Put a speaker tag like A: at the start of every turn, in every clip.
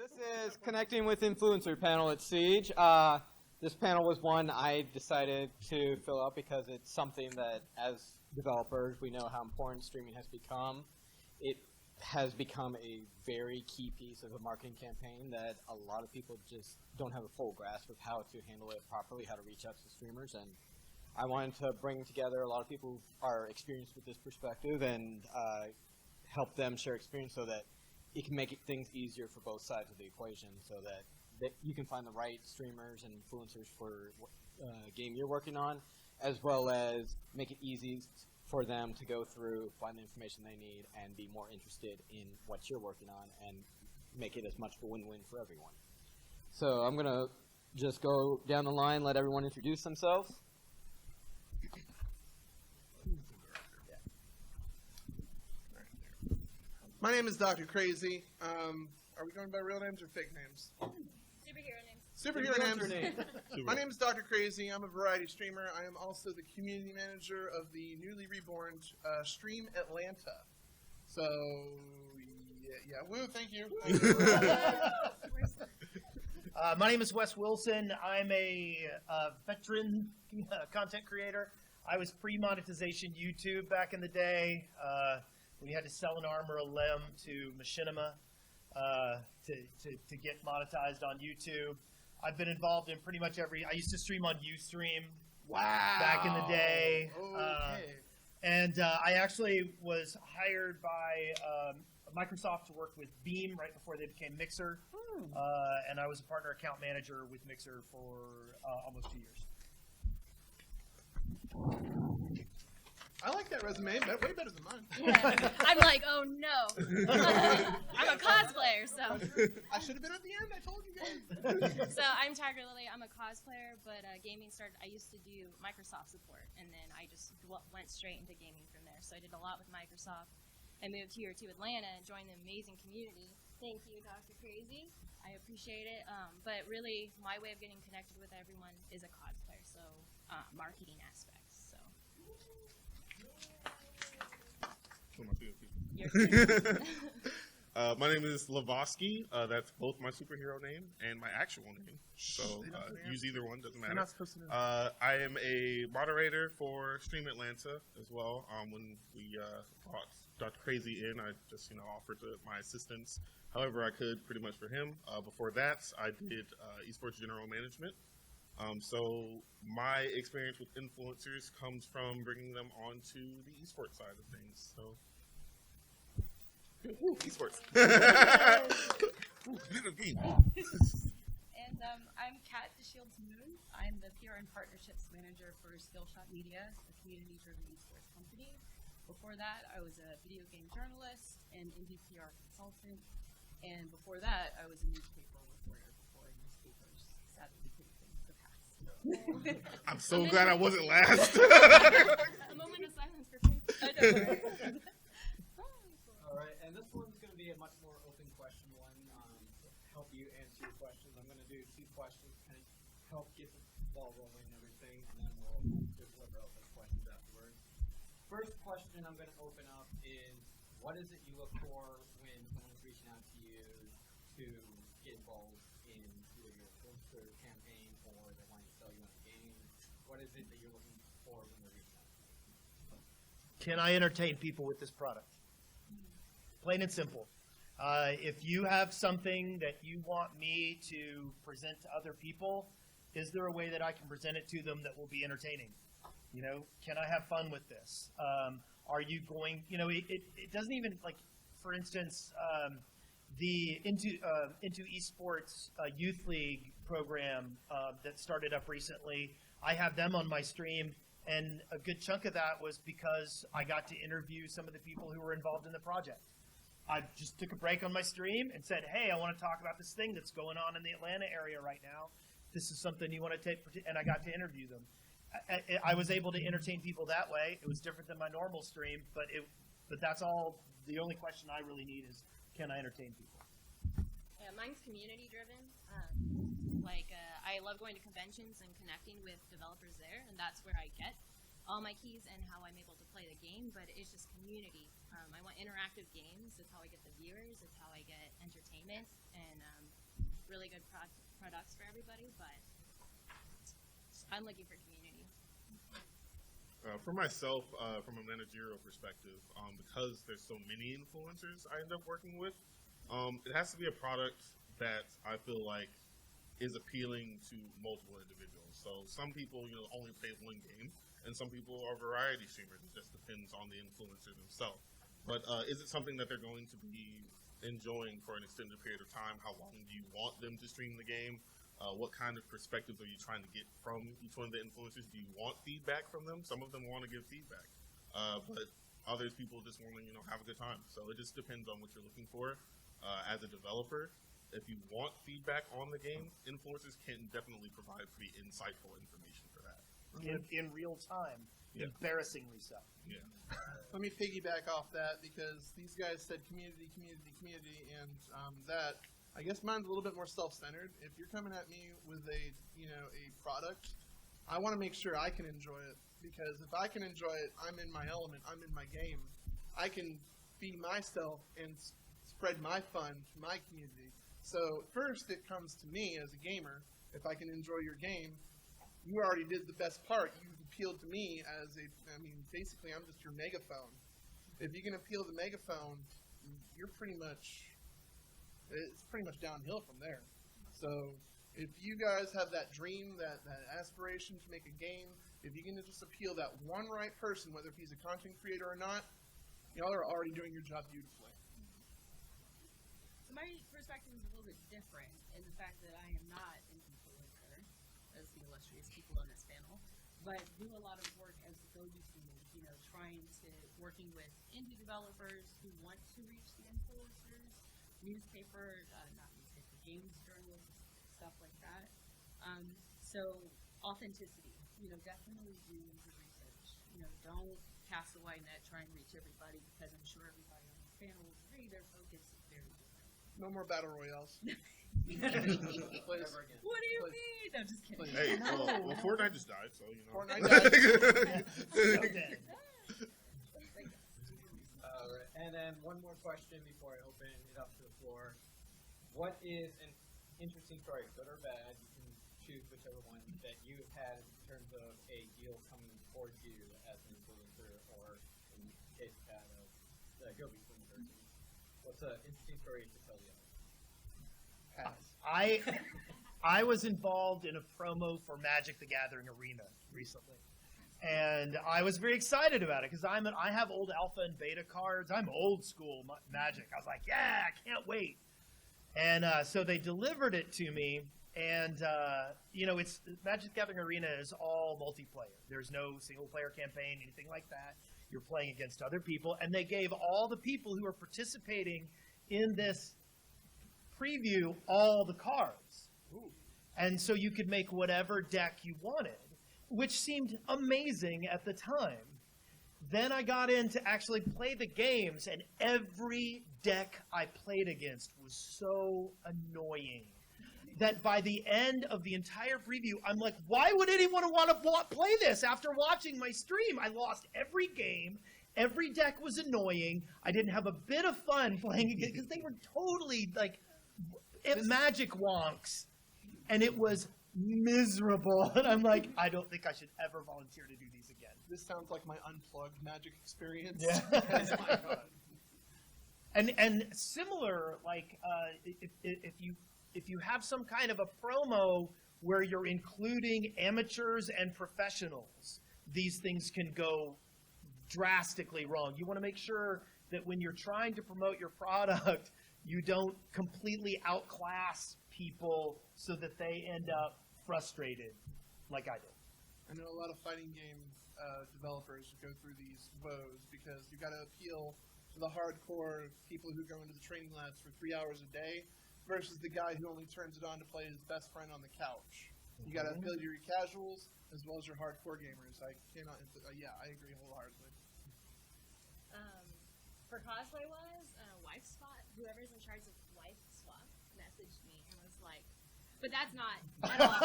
A: this is Connecting with Influencer panel at Siege. This panel was one I decided to fill out because it's something that, as developers, we know how important streaming has become. It has become a very key piece of a marketing campaign that a lot of people just don't have a full grasp of how to handle it properly, how to reach out to streamers. And I wanted to bring together a lot of people who are experienced with this perspective and help them share experience so that it can make things easier for both sides of the equation, so that you can find the right streamers and influencers for game you're working on, as well as make it easy for them to go through, find the information they need, and be more interested in what you're working on, and make it as much of a win-win for everyone. So I'm going to just go down the line, let everyone introduce themselves.
B: My name is Dr. Krazy. Are we going by real names or fake names? Superhero names. My name is Dr. Krazy. I'm a variety streamer. I am also the community manager of the newly reborn Stream Atlanta. So, yeah. Woo, thank you.
C: My name is Wes Wilson. I'm a veteran content creator. I was pre-monetization YouTube back in the day. We had to sell an arm or a limb to Machinima to get monetized on YouTube. I've been involved in pretty much every. I used to stream on Ustream.
B: Wow.
C: Back in the day.
B: Okay.
C: And I actually was hired by Microsoft to work with Beam right before they became Mixer. And I was a partner account manager with Mixer for almost 2 years.
B: I like that resume, but way better than mine.
D: Yeah. I'm like, oh no. I'm a cosplayer, so.
B: I should have been at the end, I told you guys.
D: So I'm Tygarlily. I'm a cosplayer, but gaming started, I used to do Microsoft support, and then I just went straight into gaming from there. So I did a lot with Microsoft. I moved here to Atlanta and joined the amazing community. Thank you, Dr. Krazy. I appreciate it. But really, my way of getting connected with everyone is a cosplayer, so marketing aspects. So.
E: My name is Levoski. That's both my superhero name and my actual name. So use either one, doesn't matter.
B: You're not supposed to know.
E: I am a moderator for Stream Atlanta as well. When we brought Dr. Krazy in, I just offered my assistance however I could pretty much for him. Before that, I did esports general management. So my experience with influencers comes from bringing them onto the esports side of things. So, esports.
F: And I'm Kat DeShields Moon. I'm the PR and Partnerships Manager for Skillshot Media, a community-driven esports company. Before that, I was a video game journalist and indie PR consultant. And before that, I was a newspaper reporter before newspapers sadly became things of the past.
E: I'm so glad I wasn't last.
D: A moment of silence for Krazy.
A: All right, and this one's going to be a much more open question one to help you answer your questions. I'm going to do 2 questions to kind of help get the ball rolling and everything, and then we'll deliver out those questions afterwards. First question I'm going to open up is, what is it you look for when someone's reaching out to you to get involved in either your influencer campaign or they want to sell you on a game? What is it that you're looking for when they're reaching out to you?
C: Can I entertain people with this product? Plain and simple. If you have something that you want me to present to other people, is there a way that I can present it to them that will be entertaining? Can I have fun with this? Are you going, it doesn't even, like, for instance, the Into Esports Youth League program that started up recently, I have them on my stream, and a good chunk of that was because I got to interview some of the people who were involved in the project. I just took a break on my stream and said, hey, I want to talk about this thing that's going on in the Atlanta area right now. This is something you want to take, and I got to interview them. I was able to entertain people that way. It was different than my normal stream, but that's all. The only question I really need is, can I entertain people?
D: Yeah, mine's community driven. I love going to conventions and connecting with developers there, and that's where I get all my keys and how I'm able to play the game, but it's just community. I want interactive games. It's how I get the viewers. It's how I get entertainment and really good products for everybody, but I'm looking for community.
E: For myself, from a managerial perspective, because there's so many influencers I end up working with, it has to be a product that I feel like is appealing to multiple individuals. So some people, only play one game, and some people are variety streamers. It just depends on the influencer themselves. But is it something that they're going to be enjoying for an extended period of time? How long do you want them to stream the game? What kind of perspectives are you trying to get from each one of the influencers? Do you want feedback from them? Some of them want to give feedback, but others people just want to, have a good time. So it just depends on what you're looking for as a developer. If you want feedback on the game, influencers can definitely provide pretty insightful information for that.
C: In real time,
E: Yeah.
C: embarrassingly so.
E: Yeah.
B: Let me piggyback off that because these guys said community, and that I guess mine's a little bit more self-centered. If you're coming at me with a product, I want to make sure I can enjoy it, because if I can enjoy it, I'm in my element, I'm in my game. I can be myself and spread my fun to my community. So first, it comes to me as a gamer. If I can enjoy your game, you already did the best part. You've appealed to me as basically I'm just your megaphone. If you can appeal the megaphone, you're it's pretty much downhill from there. So if you guys have that dream, that aspiration to make a game, if you can just appeal that one right person, whether if he's a content creator or not, y'all are already doing your job beautifully.
F: So my perspective is a little bit different in the fact that I am not an influencer, as the illustrious people on this panel, but do a lot of work as the go-between, working with indie developers who want to reach the influencers, games journalists, stuff like that. So authenticity, definitely do the research. Don't cast a wide net, try and reach everybody, because I'm sure everybody on this panel will agree their focus is very different.
B: No more battle royales.
F: What do you mean? I'm just kidding.
E: Hey, well, Fortnite just died, so
B: Fortnite died.
A: Right. And then one more question before I open it up to the floor. What is an interesting story, good or bad, you can choose whichever one, that you've had in terms of a deal coming towards you as an influencer, or in the case of that, the go-between person? What's an interesting story to tell the others?
C: I was involved in a promo for Magic the Gathering Arena recently. And I was very excited about it because I have old alpha and beta cards. I'm old school Magic. I was like, yeah, I can't wait. And so they delivered it to me. And, it's Magic the Gathering Arena is all multiplayer. There's no single player campaign, anything like that. You're playing against other people. And they gave all the people who are participating in this preview all the cards. Ooh. And so you could make whatever deck you wanted, which seemed amazing at the time. Then I got in to actually play the games, and every deck I played against was so annoying that by the end of the entire preview, I'm like, why would anyone want to play this after watching my stream? I lost every game. Every deck was annoying. I didn't have a bit of fun playing it because they were totally magic wonks, and it was miserable. And I'm like, I don't think I should ever volunteer to do these again.
B: This sounds like my unplugged Magic experience.
C: Yeah.
B: Oh my God.
C: And similar, if you have some kind of a promo where you're including amateurs and professionals, these things can go drastically wrong. You want to make sure that when you're trying to promote your product, you don't completely outclass people so that they end up frustrated like I did.
B: I know a lot of fighting game developers go through these woes because you've got to appeal to the hardcore people who go into the training labs for 3 hours a day versus the guy who only turns it on to play his best friend on the couch. You got to appeal to your casuals as well as your hardcore gamers. I cannot. I agree wholeheartedly.
D: For cosplay-wise, Wife Swap, whoever's in charge of Wife Swap messaged me and was like, but that's not at all.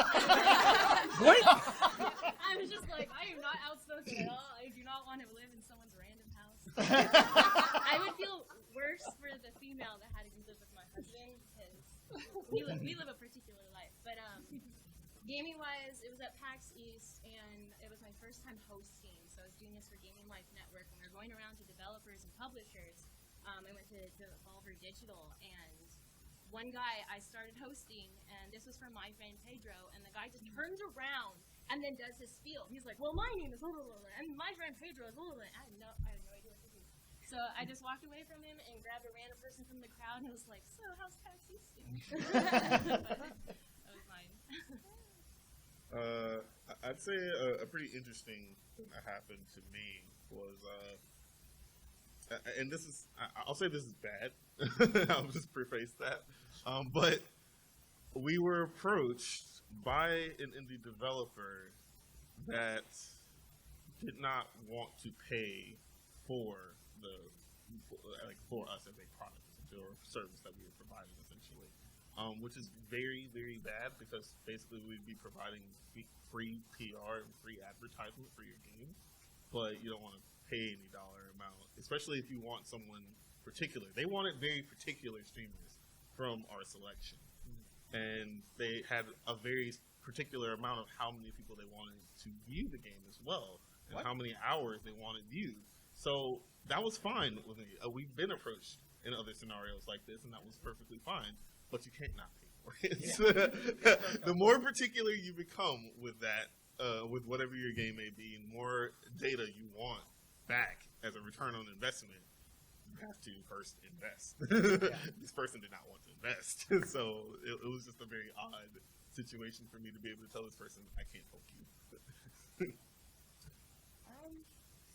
C: What?
D: I was just like, I am not outspoken at want to live in someone's random house. I would feel worse for the female that had to live with my husband because we live a particular life. But gaming wise, it was at PAX East, and it was my first time hosting. So I was doing this for Gaming Life Network, and we were going around to developers and publishers. I went to Devolver Digital, and one guy I started hosting, and this was from my friend Pedro, and the guy just turns around and then does his spiel. He's like, well, my name is blah, blah, blah, blah, and my friend Pedro is blah, blah, blah. I had no idea what to do. So I just walked away from him and grabbed a random person from the crowd and was like, so how's PAX East doing? That was mine.
E: I'd say a pretty interesting thing that happened to me was, and this is, I'll say this is bad. I'll just preface that. But we were approached by an indie developer that did not want to pay for for us as a product, essentially, or service that we were providing, essentially. Which is very, very bad because basically we'd be providing free PR and free advertisement for your game, but you don't want to pay any dollar amount, especially if you want someone particular. They wanted very particular streamers from our selection, and they had a very particular amount of how many people they wanted to view the game as well, and how many hours they wanted viewed. So that was fine with me. We've been approached in other scenarios like this, and that was perfectly fine. But you can't not pay for it. Yeah. The more particular you become with that, with whatever your game may be, and more data you want back as a return on investment, you have to first invest. This person did not want to invest. So it was just a very odd situation for me to be able to tell this person, I can't help you.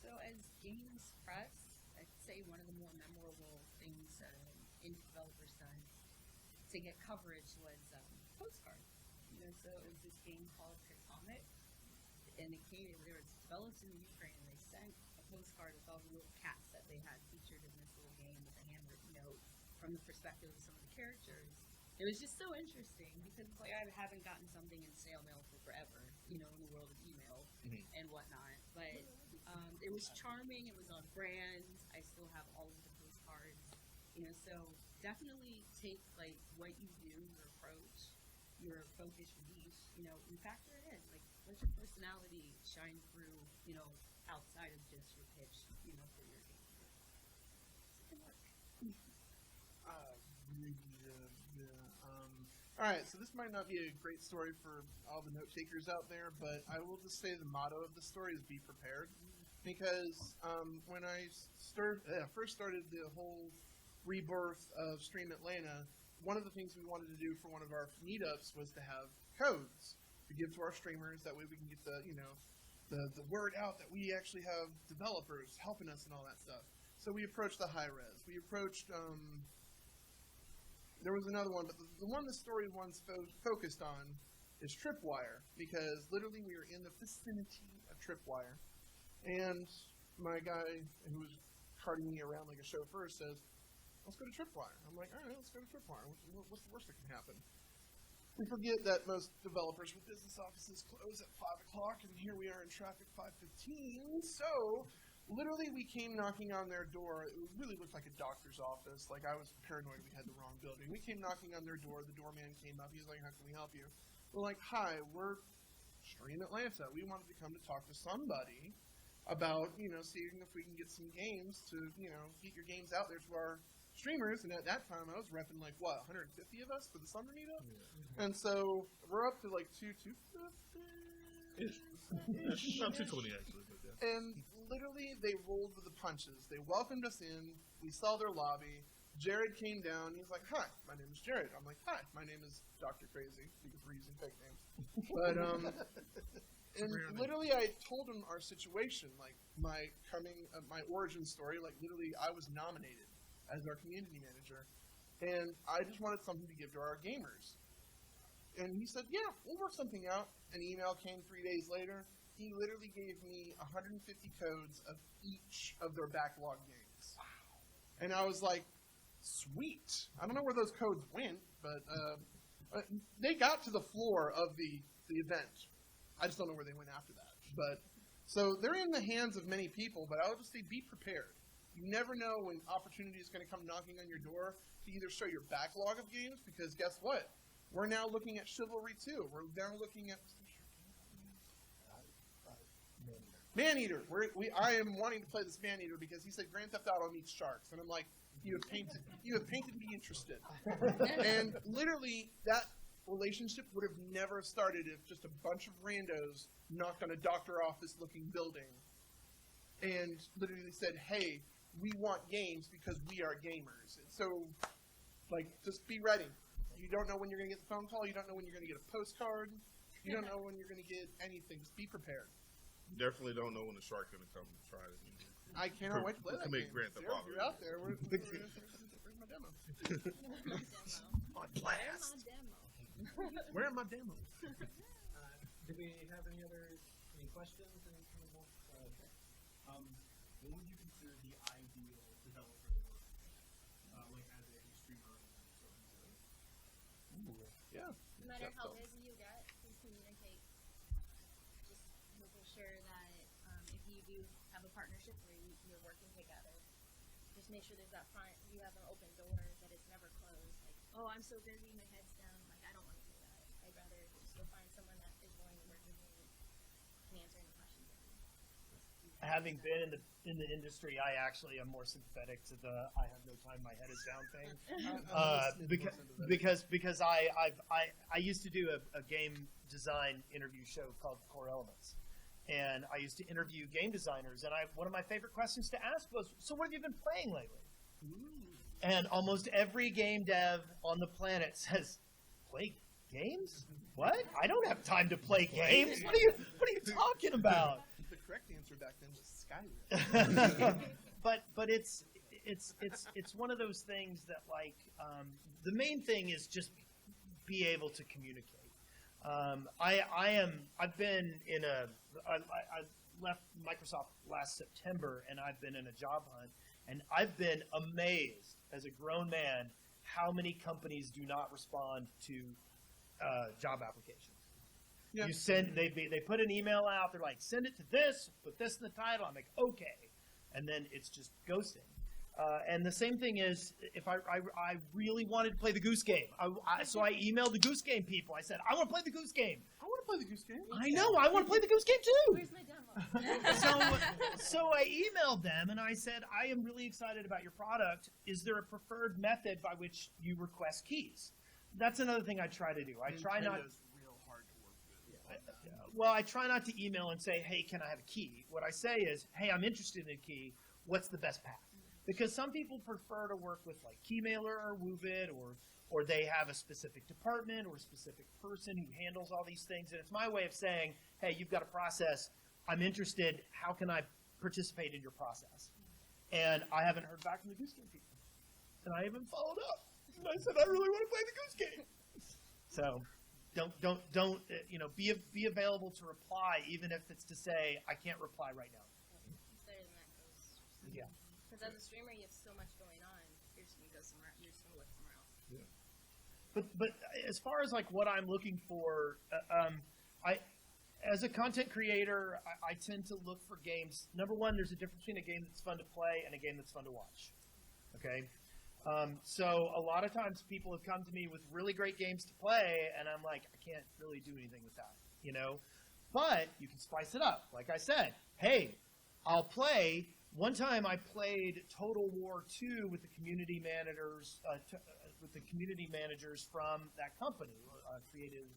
F: So as games press, I'd say one of the more memorable things indie developers done to get coverage was postcards. So it was this game called Pitfalls, and it was developed in the Ukraine, and they sent a postcard with all the little cats that they had featured in this little game with a handwritten note from the perspective of some of the characters. It was just so interesting because it's like I haven't gotten something in snail mail for forever, in the world of email and whatnot. But it was charming. It was on brand. I still have all of the postcards. So definitely take like what you do, your approach, your focus, your niche, and factor it in. Like let your personality shine through, outside of just your pitch, for your game. So good luck.
B: All right, so this might not be a great story for all the note takers out there, but I will just say the motto of the story is be prepared. Because when I first started the whole rebirth of Stream Atlanta, one of the things we wanted to do for one of our meetups was to have codes to give to our streamers. That way we can get the word out that we actually have developers helping us and all that stuff. So we approached the high res. We approached, there was another one, but the one the story one's focused on is Tripwire, because literally we were in the vicinity of Tripwire. And my guy who was carting me around like a chauffeur says, let's go to Tripwire. I'm like, all right, let's go to Tripwire. What's the worst that can happen? We forget that most developers with business offices close at 5 o'clock, and here we are in traffic 5:15. So literally we came knocking on their door. It really looked like a doctor's office. Like I was paranoid we had the wrong building. We came knocking on their door. The doorman came up. He's like, how can we help you? We're like, hi, we're Stream Atlanta. We wanted to come to talk to somebody about, seeing if we can get some games to, get your games out there to our streamers. And at that time I was repping 150 of us for the summer meetup? Yeah. And so we're up to 250?
E: Not 220 actually, but yeah.
B: And literally they rolled with the punches. They welcomed us in. We saw their lobby. Jared came down. He's like, hi, my name is Jared. I'm like, hi, my name is Dr. Krazy, because we're using fake names. But, and literally I told him our situation, my origin story, literally I was nominated as our community manager, and I just wanted something to give to our gamers. And he said, yeah, we'll work something out. An email came 3 days later. He literally gave me 150 codes of each of their backlog games. Wow. And I was like, sweet. I don't know where those codes went, but they got to the floor of the event. I just don't know where they went after that. But So they're in the hands of many people, but I'll just say be prepared. You never know when opportunity is going to come knocking on your door to either show your backlog of games, because guess what? We're now looking at Chivalry 2. We're now looking at Maneater. I am wanting to play this Maneater because he said Grand Theft Auto meets Sharks, and I'm like, you have painted me interested. And literally, that relationship would have never started if just a bunch of randos knocked on a doctor office-looking building and literally said, "Hey, we want games because we are gamers." And so, like, just be ready. You don't know when you're going to get the phone call. You don't know when you're going to get a postcard. You don't know when you're going to get anything. Just be prepared.
E: Definitely don't know when the shark's gonna come and try it.
B: I cannot wait to play that game.
E: Grand Theft
B: Sarah,
E: Auto.
B: you're out there. Where's my demo? On blast. Where are my demos?
G: Do we have any questions? What would you consider the ideal developer to work with, like as a streamer?
B: Yeah.
D: No matter how busy you get, please communicate. Just making sure that if you do have a partnership where you're working together, just make sure there's that front, you have an open door, that it's never closed. Like, oh, I'm so busy, my head's down. Like, I don't want to do that. I'd rather just go find someone that is willing to work with me and can answer any questions.
C: Having been in the industry, I actually am more sympathetic to the "I have no time, my head is down" thing, because I used to do a game design interview show called Core Elements, and I used to interview game designers, and one of my favorite questions to ask was, "So what have you been playing lately?" And almost every game dev on the planet says, "Play games? What? I don't have time to play games. What are you talking about?"
B: The correct answer back then was Skyrim.
C: but it's one of those things that, like, the main thing is just be able to communicate. I left Microsoft last September, and I've been in a job hunt, and I've been amazed as a grown man how many companies do not respond to job applications.
B: Yeah.
C: They put an email out. They're like, send it to this, put this in the title. I'm like, okay, and then it's just ghosting. And the same thing is, if I really wanted to play the Goose Game, so I emailed the Goose Game people. I said, I want to play the Goose Game.
B: I want to play the Goose Game.
C: I know, I want to play the Goose Game too.
D: Where's my demo?
C: So I emailed them and I said, I am really excited about your product. Is there a preferred method by which you request keys? That's another thing I try to do. I try not.
B: Real hard to work with.
C: Well, I try not to email and say, hey, can I have a key? What I say is, hey, I'm interested in a key. What's the best path? Because some people prefer to work with like Keymailer or Woovid, or they have a specific department or a specific person who handles all these things. And it's my way of saying, hey, you've got a process. I'm interested. How can I participate in your process? And I haven't heard back from the Goose Game people. And I haven't followed up. And I said, I really want to play the Goose Game. So don't be available to reply, even if it's to say, I can't reply right now.
D: It's better than that goes.
C: Yeah.
D: Because as a streamer, you have so much going on. You're just gonna go somewhere. You're just gonna look somewhere else.
C: Yeah. But as far as like what I'm looking for, as a content creator, I tend to look for games. Number one, there's a difference between a game that's fun to play and a game that's fun to watch. Okay. So a lot of times people have come to me with really great games to play, and I'm like, I can't really do anything with that, But you can spice it up. Like I said, hey, I'll play. One time I played Total War 2 with the community managers, from that company, Creative.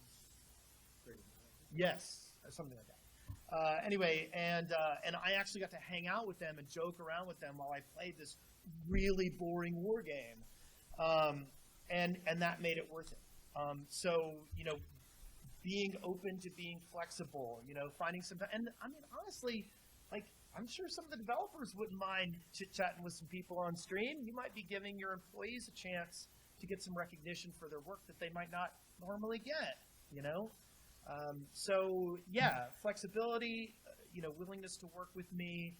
C: Yes, something like that. Anyway, and I actually got to hang out with them and joke around with them while I played this really boring war game, and that made it worth it. So being open to being flexible, finding some, and I mean honestly, like I'm sure some of the developers wouldn't mind chit-chatting with some people on stream. You might be giving your employees a chance to get some recognition for their work that they might not normally get. So yeah, flexibility, willingness to work with me.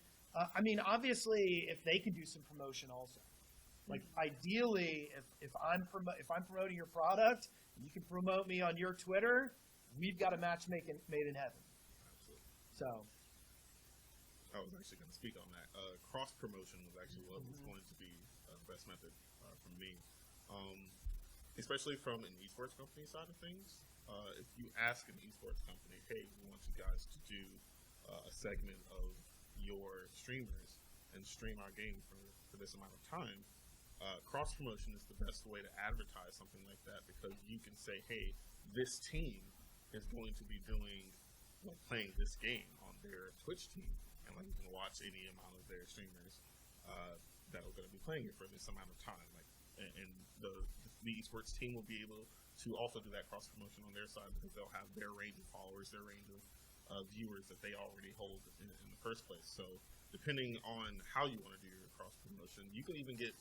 C: I mean, obviously, if they can do some promotion also, like ideally, if I'm promoting your product, you can promote me on your Twitter. We've got a match made in heaven. So,
E: I was actually going to speak on that. Cross promotion was actually what was going to be the best method for me, especially from an esports company side of things. If you ask an esports company, hey, we want you guys to do a segment of your streamers and stream our game for this amount of time, cross promotion is the best way to advertise something like that, because you can say, hey, this team is going to be doing playing this game on their Twitch team, and like you can watch any amount of their streamers that are going to be playing it for this amount of time. Like, and the esports team will be able to also do that cross promotion on their side, because they'll have their range of followers, their range of viewers that they already hold in the first place. So depending on how you want to do your cross promotion, you can even get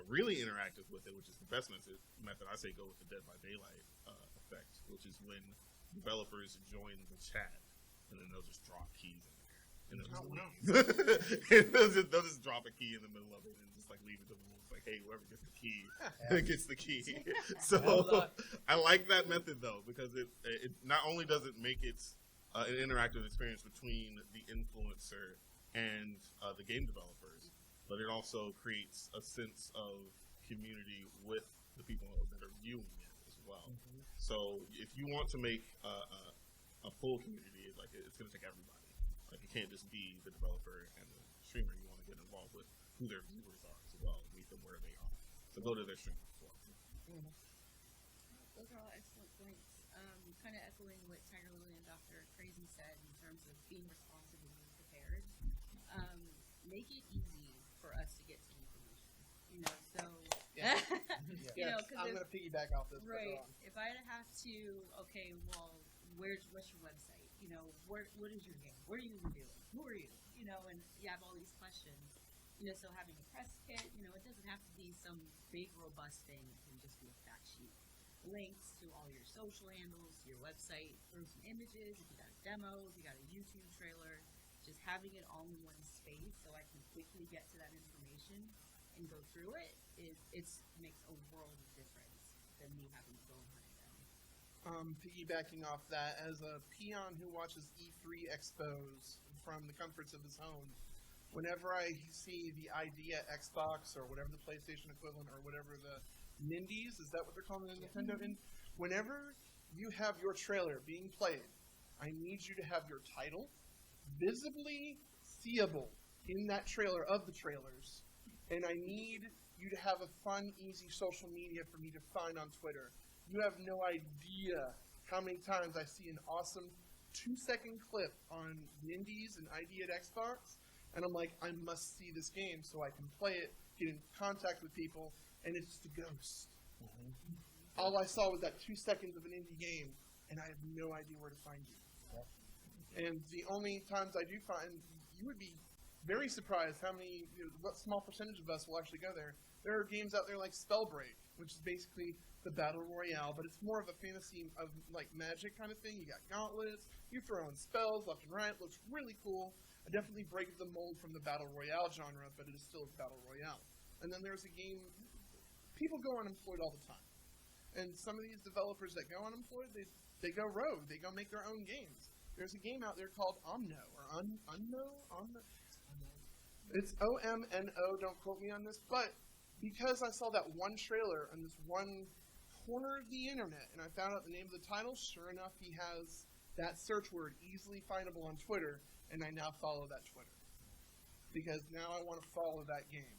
E: really interactive with it, which is the best method. I say go with the Dead by Daylight effect, which is when developers join the chat, and then they'll just drop keys in there, and they'll just drop a key in the middle of it and just like leave it to the rules, like, hey, whoever gets the key gets the key. So I like that method though, because it not only does it make it an interactive experience between the influencer and the game developers, but it also creates a sense of community with the people that are viewing it as well. So if you want to make a full community, like it's going to take everybody. Like it can't just be the developer and the streamer. You want to get involved with who their viewers are as well, and meet them where they are. So go to their stream as well.
F: Those are all excellent points. Kind of echoing what Tygarlily and Dr. Krazy said in terms of being responsive and being prepared. Make it easy for us to get to information. You know, so you know,
B: I'm going to piggyback off this.
F: Right. If I have to, okay, well, what's your website? You know, what is your game? What are you reviewing? Who are you? You know, and you have all these questions. You know, so having a press kit, you know, it doesn't have to be some big, robust thing. It can just be a fact sheet. Links to all your social handles, your website, throw some images, if you got a demo, if you got a YouTube trailer, just having it all in one space so I can quickly get to that information and go through it, makes a world of difference than me having to go and hunt it down.
B: Piggybacking off that, as a peon who watches E3 expos from the comforts of his home, whenever I see the Idea Xbox or whatever the PlayStation equivalent or whatever the Nindies, is that what they're calling the Nintendo? Whenever you have your trailer being played, I need you to have your title visibly seeable in that trailer of the trailers, and I need you to have a fun, easy social media for me to find on Twitter. You have no idea how many times I see an awesome 2-second clip on Nindies and Idea at Xbox, and I'm like, I must see this game so I can play it, get in contact with people, and it's just a ghost. All I saw was that 2 seconds of an indie game, and I have no idea where to find you. And the only times I do find, you would be very surprised how many, what small percentage of us will actually go there. There are games out there like Spellbreak, which is basically the Battle Royale, but it's more of a fantasy of like Magic kind of thing. You got gauntlets, you throw in spells left and right, it looks really cool. It definitely breaks the mold from the Battle Royale genre, but it is still a Battle Royale. And then there's a game, people go unemployed all the time. And some of these developers that go unemployed, they go rogue, they go make their own games. There's a game out there called Omno, or Omno? It's O-M-N-O, don't quote me on this, but because I saw that one trailer on this one corner of the internet, and I found out the name of the title, sure enough, he has that search word easily findable on Twitter, and I now follow that Twitter. Because now I want to follow that game.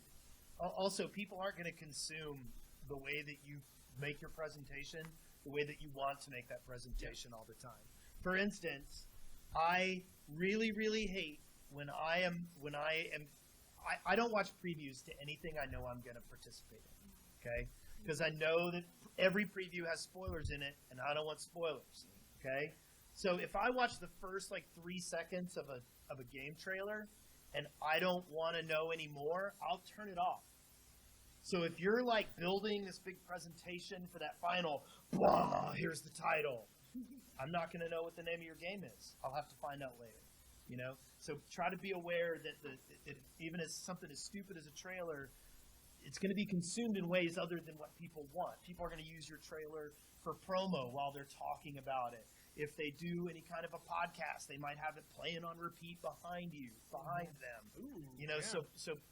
C: Also, people aren't going to consume the way that you make your presentation, the way that you want to make that presentation all the time. For instance, I really, really hate when I don't watch previews to anything I know I'm going to participate in, okay? Because I know that every preview has spoilers in it, and I don't want spoilers, okay? So if I watch the first, 3 seconds of a game trailer, and I don't want to know anymore, I'll turn it off. So if you're, building this big presentation for that final, blah, here's the title, I'm not going to know what the name of your game is. I'll have to find out later. So try to be aware that even as something as stupid as a trailer, it's going to be consumed in ways other than what people want. People are going to use your trailer for promo while they're talking about it. If they do any kind of a podcast, they might have it playing on repeat behind them.
B: Ooh,
C: You know,
B: yeah.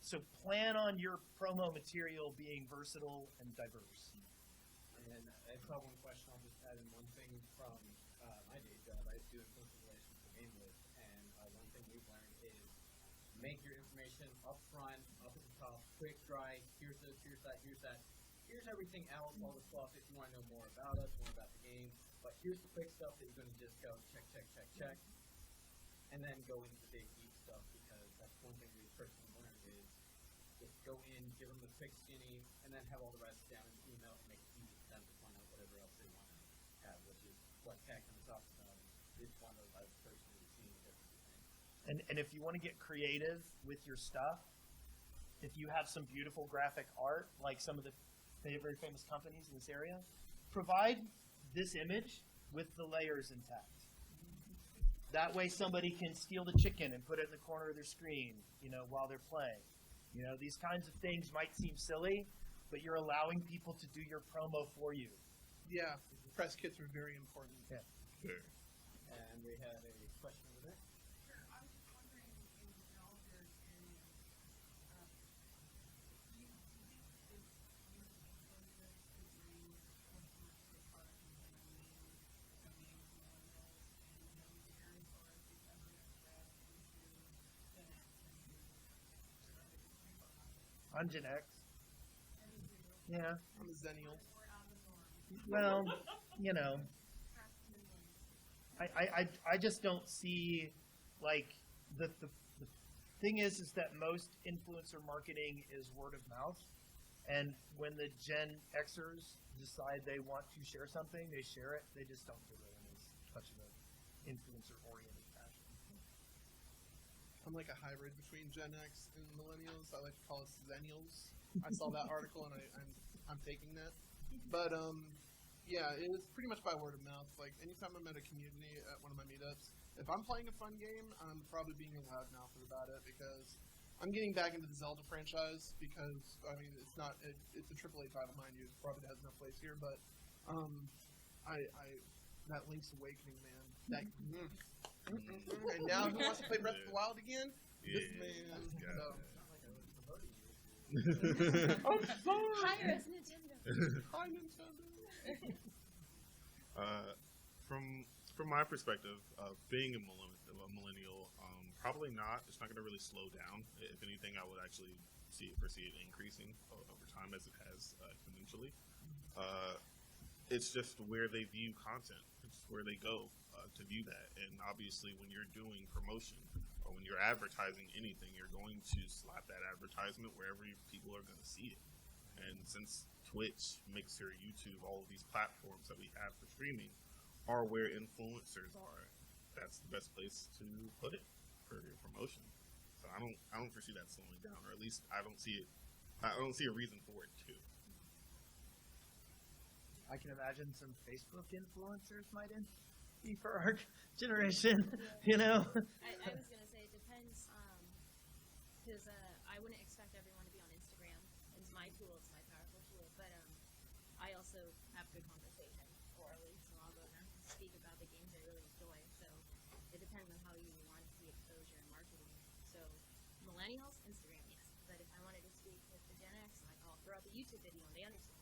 C: so plan on your promo material being versatile and diverse.
H: And I have one question. I'll just add in one thing from my day job. I do influencer relations for Game List, and one thing we've learned is make your information up front, up at the top, quick, dry. Here's this, here's that, here's that. Here's everything else, all the fluff if you want to know more about us, more about the game. But here's the quick stuff that you're going to just go check, and then go into the big deep stuff, because that's one thing we personally learned is just go in, give them the quick skinny, and then have all the rest down in the email and make it easy for them to find out whatever else they want to have, which is what Kat kind of talked about. It's one of those I've personally seen the difference between.
C: And if you want to get creative with your stuff, if you have some beautiful graphic art, like some of the very famous companies in this area, provide this image with the layers intact. That way somebody can steal the chicken and put it in the corner of their screen, you know, while they're playing. You know, these kinds of things might seem silly, but you're allowing people to do your promo for you.
B: Yeah, press kits are very important.
C: Yeah.
E: Sure.
H: And we had a question over there.
F: Sure. I was just wondering, in developer experience, do you think it's influencers to bring customers to the product and bring them in coming in millennials and younger parents, or is it ever going to spread into Gen X and
C: I'm Gen X. Yeah.
B: I'm a Zennial.
F: we're out of the norm?
C: Well, you know,
F: Past millennials.
C: I just don't see, like, the thing is that most influencer marketing is word of mouth, and when the Gen Xers decide they want to share something, they share it. They just don't do it in as much of an influencer-oriented fashion.
B: I'm like a hybrid between Gen X and millennials. I like to call us Zennials. I saw that article and I'm taking that. But yeah, it's pretty much by word of mouth. Like anytime I'm at a community at one of my meetups, if I'm playing a fun game, I'm probably being a loudmouther about it, because I'm getting back into the Zelda franchise, because I mean it's a AAA title, mind you, it probably has no place here, but I that Link's Awakening, man, that and now who wants to play Breath of the Wild again? This man. So.
D: Hire us, Nintendo.
B: Hi, Nintendo.
E: From my perspective, being a millennial, probably not. It's not going to really slow down. If anything, I would actually foresee it increasing over time, as it has exponentially. It's just where they view content. It's where they go to view that. And obviously, when you're doing promotion or when you're advertising anything, you're going to slap that advertisement wherever people are going to see it. And since Twitch, Mixer, YouTube, all of these platforms that we have for streaming are where influencers are, that's the best place to put it for your promotion. So I don't foresee that slowing down, or at least I don't see a reason for it to.
C: I can imagine some Facebook influencers might be for our generation, you know?
D: I was gonna say it depends, because I wouldn't expect everyone to be on Instagram. It's my tool, it's my powerful tool. But I also have good conversation orally, so I'll go there and speak about the games I really enjoy. So it depends on how you want to see exposure and marketing. So millennials, Instagram, yes. But if I wanted to speak with the Gen X, I'll throw out the YouTube video and they understand.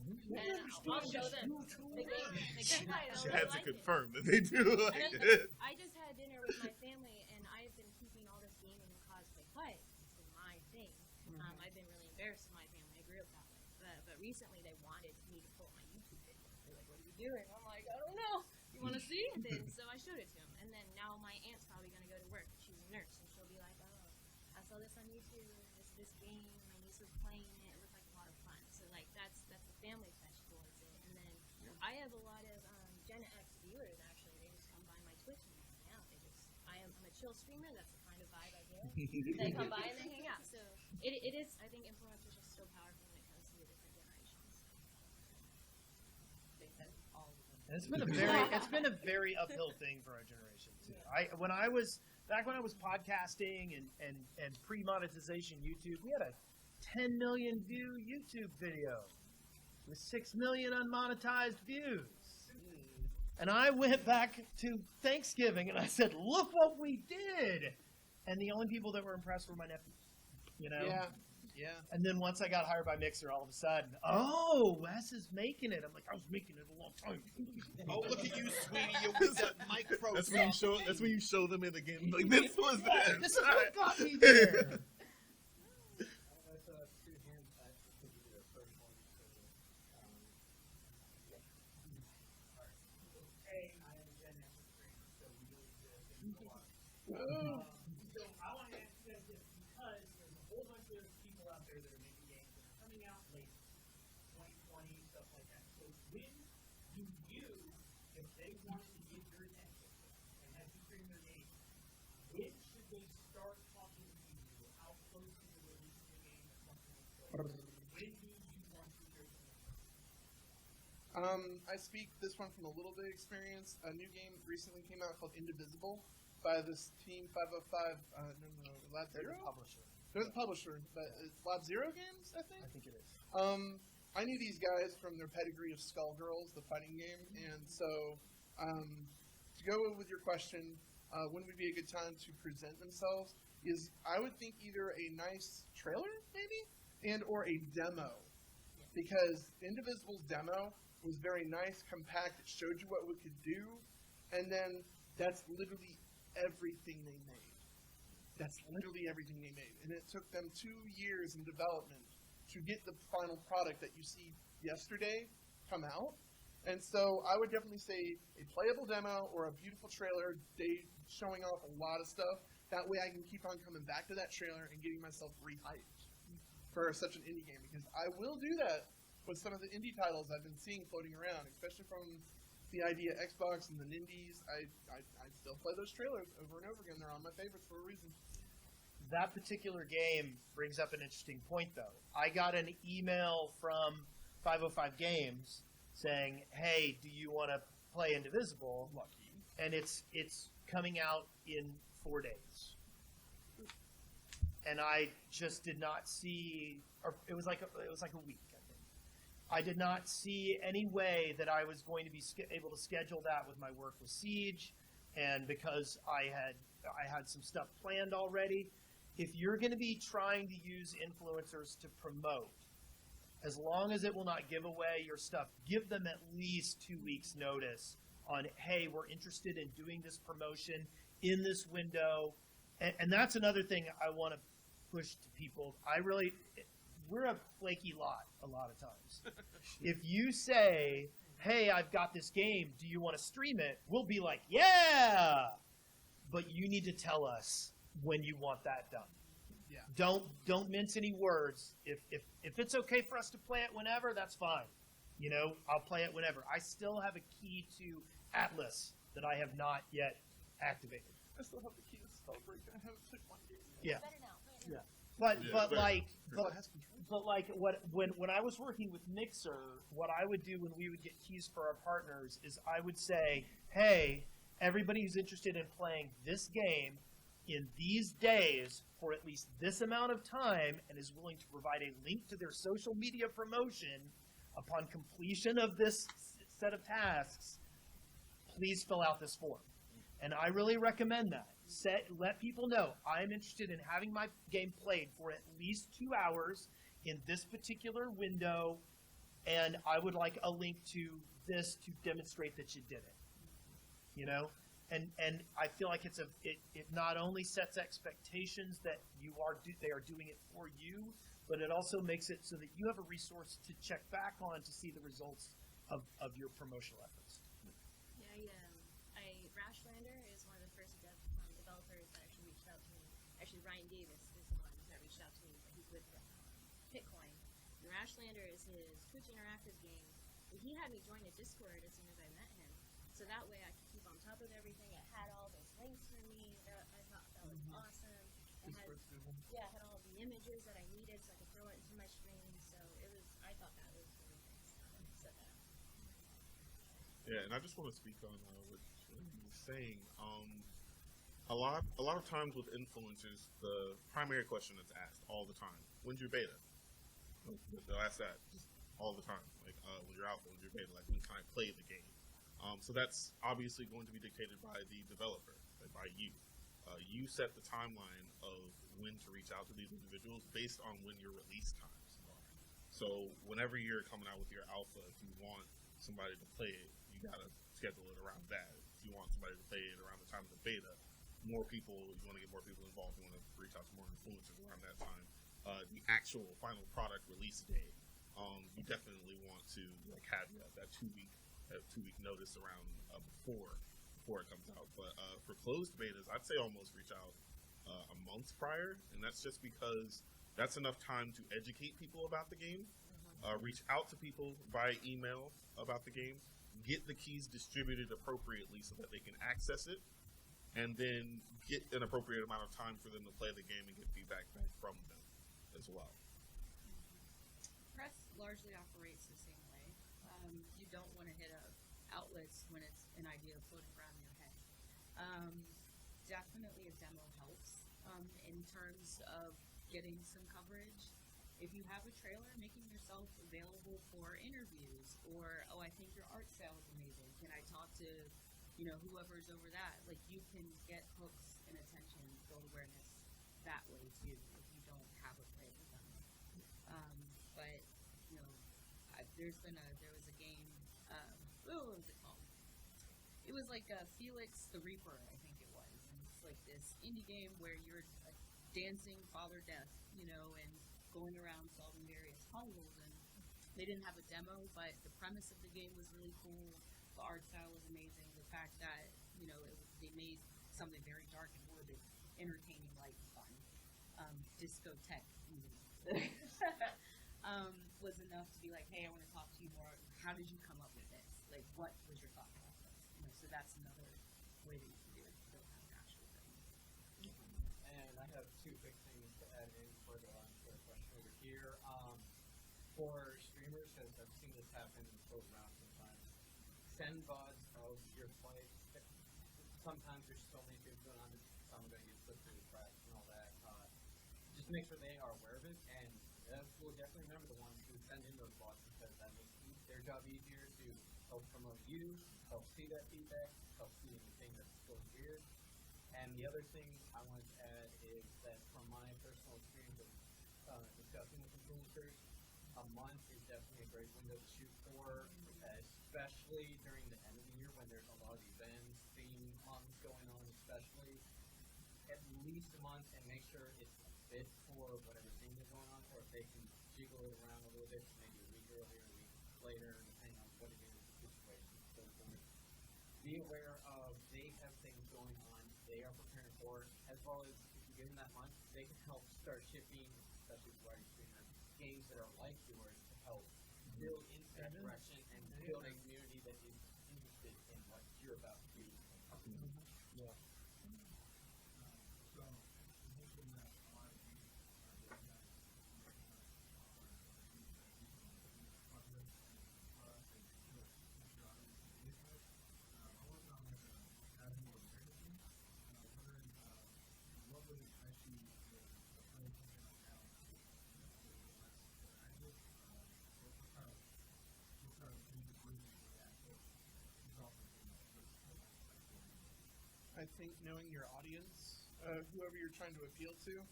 D: And I'll show them the game.
E: She had to confirm that they do like it.
D: I just had dinner with my family, and I've been keeping all this gaming and cosplay quiet. It's been my thing. I've been really embarrassed with my family. I grew up that way. But recently, they wanted me to pull my YouTube video. They're like, "What are you doing?" I'm like, "I don't know. You want to see?" And then, so I showed it to them. And then now my aunt's probably going to go to work. She's a nurse, and she'll be like, "Oh, I saw this on YouTube. This game. My niece was playing it. It looked like a lot of fun." So like that's the family touch towards it. And then I have a lot of Gen X viewers actually. They just come by my Twitch and hang out. I'm a chill streamer. That's the kind of vibe I get. They come by and they hang out. So it is. I think influencers are so powerful when it comes to the different generations.
C: And it's been a very uphill thing for our generation too. When I was podcasting and pre-monetization YouTube, we had a 10 million view YouTube video with 6 million unmonetized views. And I went back to Thanksgiving and I said, look what we did. And the only people that were impressed were my nephews, you know?
B: Yeah. Yeah.
C: And then once I got hired by Mixer, all of a sudden, oh, Wes is making it. I'm like, I was making it a long time.
B: Oh, look at you, sweetie. You with that micro.
E: That's when you show. That's when you show them in the game. Like this was it.
C: This is what got me there.
H: That's two hands. I think you did a first one.
G: Hey, I am Gen X trainer, so we really did a lot.
B: Oh.
G: So I want to ask you guys this because there's a whole bunch of people out there that are making games that are coming out late, 2020, stuff like that. So when do you, if they wanted to get your attention and have you stream their game, when should they start talking to you? How close to the release of the game or something like that? When do you want to hear from them?
B: I speak this one from a little bit of experience. A new game recently came out called Indivisible by this team 505. Lab
C: They're
B: Zero.
C: the publisher.
B: They're the publisher, but it's Lab Zero Games, I think.
C: I think it is.
B: I knew these guys from their pedigree of Skullgirls, the fighting game, and so to go with your question, when would be a good time to present themselves? Is I would think either a nice trailer, maybe, and or a demo, because Indivisible's demo was very nice, compact. It showed you what we could do, and then that's literally everything they made. That's literally everything they made, and it took them 2 years in development to get the final product that you see yesterday come out. And so I would definitely say a playable demo or a beautiful trailer, they showing off a lot of stuff. That way I can keep on coming back to that trailer and getting myself rehyped for such an indie game, because I will do that with some of the indie titles I've been seeing floating around, especially from the idea Xbox and the Nindies. I still play those trailers over and over again. They're on my favorites for a reason.
C: That particular game brings up an interesting point, though. I got an email from 505 Games saying, hey, do you want to play Indivisible?
B: Lucky.
C: And it's coming out in 4 days. And I just did not see, or it was like a week, I think. I did not see any way that I was going to be able to schedule that with my work with Siege, and because I had some stuff planned already. If you're going to be trying to use influencers to promote, as long as it will not give away your stuff, give them at least 2 weeks notice on, hey, we're interested in doing this promotion in this window. And that's another thing I want to push to people. We're a flaky lot a lot of times. If you say, hey, I've got this game, do you want to stream it? We'll be like, yeah! But you need to tell us when you want that done.
B: Yeah.
C: Don't mince any words. If it's okay for us to play it whenever, that's fine. You know, I'll play it whenever. I still have a key to Atlas that I have not yet activated.
B: I still have the key to Spellbreak. I haven't played one game.
C: Yeah.
D: Better now. Play it now.
C: But
E: Yeah,
C: but
E: fair.
C: like
B: Oh, it has controls.
C: but like when I was working with Mixer, what I would do when we would get keys for our partners is I would say, hey, everybody who's interested in playing this game in these days for at least this amount of time and is willing to provide a link to their social media promotion upon completion of this set of tasks, please fill out this form. And I really recommend that. Let people know I'm interested in having my game played for at least 2 hours in this particular window, and I would like a link to this to demonstrate that you did it. You know, and I feel like it not only sets expectations that they are doing it for you, but it also makes it so that you have a resource to check back on to see the results of your promotional efforts.
D: Yeah, Rashlander is one of the first developers that actually reached out to me. Actually, Ryan Davis is the one that reached out to me, but he's with Bitcoin. And Rashlander is his Twitch Interactive game. And he had me join a Discord as soon as I met him. So that way I could keep on top of everything. It had all those links for me. I thought that was awesome. It had, had all the images that I needed so I could throw it into my stream. So I thought that was really nice. Set that up.
E: Yeah, and I just want to speak on what you were saying. A lot of times with influencers, the primary question that's asked all the time: when's your beta? They'll ask that just all the time. Like, when you're out, when's your beta? Like, when can I play the game? So that's obviously going to be dictated by the developer, by you. You set the timeline of when to reach out to these individuals based on when your release times are. So whenever you're coming out with your alpha, if you want somebody to play it, you gotta schedule it around that. If you want somebody to play it around the time of the beta, more people, you want to get more people involved, you want to reach out to more influencers around that time. The actual final product release day, you definitely want to have that 2 week notice around before it comes out. But for closed betas, I'd say almost reach out a month prior, and that's just because that's enough time to educate people about the game, reach out to people via email about the game, get the keys distributed appropriately so that they can access it, and then get an appropriate amount of time for them to play the game and get feedback back from them as well.
F: Press largely operates the same way. You don't want to hit outlets when it's an idea floating around in your head. Definitely a demo helps in terms of getting some coverage. If you have a trailer, making yourself available for interviews, or, oh, I think your art style is amazing. Can I talk to, whoever's over that? Like, you can get hooks and attention, build awareness that way too, if you don't have a trailer done. But, there was a game, what was it called? It was like Felix the Reaper, I think it was. And it's like this indie game where you're a dancing Father Death, and going around solving various puzzles. And they didn't have a demo, but the premise of the game was really cool. The art style was amazing. The fact that, they made something very dark and morbid, entertaining, light, and fun. Discotheque music. Was enough to be like, hey, I want to talk to you more. How did you come up with this? Like, what was your thought process? So that's another way that you can do it. You don't have an actual thing.
H: And I have two quick things to add in before I go on to a question over here. For streamers, because I've seen this happen and float around sometimes, send VODs of your play. Sometimes there's so many things going on that some are going to get slipped through the cracks and all that. Just make sure they are aware of it, and we'll definitely remember the ones who send in those VODs, because that makes their job easier to help promote you, help see that feedback, help see anything that's going here. And the other thing I wanted to add is that from my personal experience of discussing with influencers, a month is definitely a great window to shoot for, especially during the end of the year when there's a lot of events, theme months going on, especially. At least a month, and make sure it's a fit for whatever thing is going on, or if they can jiggle it around a little bit, maybe a week earlier, a week later, depending on what it is, the situation, and so forth. Be aware of they have things going on they are preparing for, as well as if you give them that month, they can help start shipping, especially for our streamer, games that are like yours to help build into that direction and build a community that is interested in what you're about to do.
B: Yeah. I think knowing your audience, whoever you're trying to appeal to,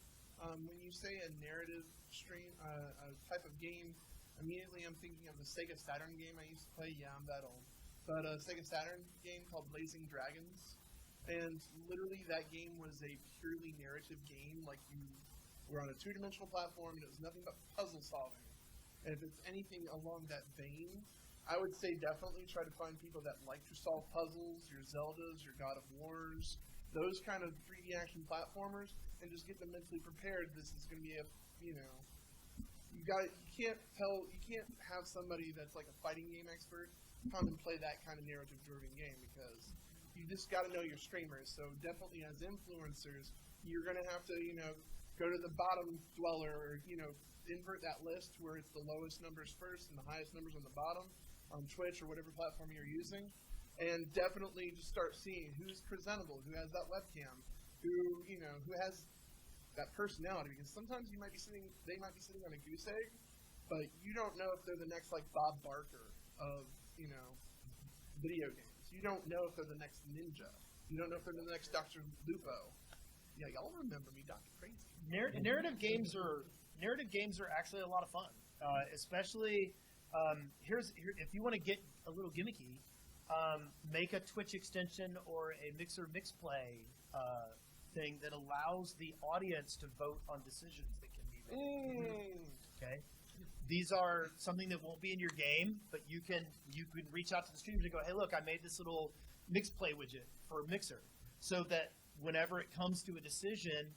B: when you say a narrative stream, a type of game, immediately I'm thinking of the Sega Saturn game I used to play. Yeah, I'm that old. But a Sega Saturn game called Blazing Dragons. And literally that game was a purely narrative game. Like, you were on a two-dimensional platform and it was nothing but puzzle solving. And if it's anything along that vein, I would say definitely try to find people that like to solve puzzles, your Zeldas, your God of Wars, those kind of 3D action platformers, and just get them mentally prepared. This is going to be you can't have somebody that's like a fighting game expert come and play that kind of narrative-driven game, because you just got to know your streamers. So definitely as influencers, you're going to have to, go to the bottom dweller, or, invert that list where it's the lowest numbers first and the highest numbers on the bottom, on Twitch or whatever platform you're using, and definitely just start seeing who's presentable, who has that webcam, who has that personality, because sometimes they might be sitting on a goose egg, but you don't know if they're the next like Bob Barker of video games. So you don't know if they're the next ninja. You don't know if they're the next Dr. Lupo. Yeah, y'all remember me, Dr. Krazy.
C: Narrative games are actually a lot of fun, especially if you want to get a little gimmicky, make a Twitch extension or a Mixer mix play thing that allows the audience to vote on decisions that can be made. Okay, these are something that won't be in your game, but you can reach out to the streamers and go, hey, look, I made this little mix play widget for Mixer, so that whenever it comes to a decision,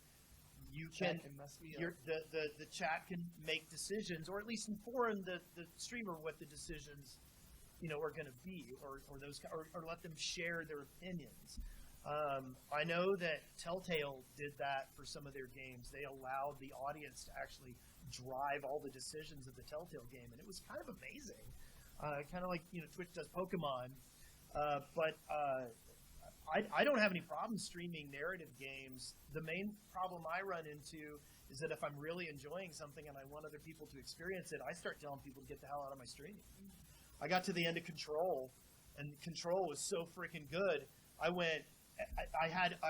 C: you can
B: mess me up.
C: the chat can make decisions, or at least inform the streamer what the decisions are going to be, or let them share their opinions. I know that Telltale did that for some of their games. They allowed the audience to actually drive all the decisions of the Telltale game, and it was kind of amazing. Kind of like Twitch does Pokemon, but I don't have any problem streaming narrative games. The main problem I run into is that if I'm really enjoying something and I want other people to experience it, I start telling people to get the hell out of my stream. I got to the end of Control, and Control was so freaking good. I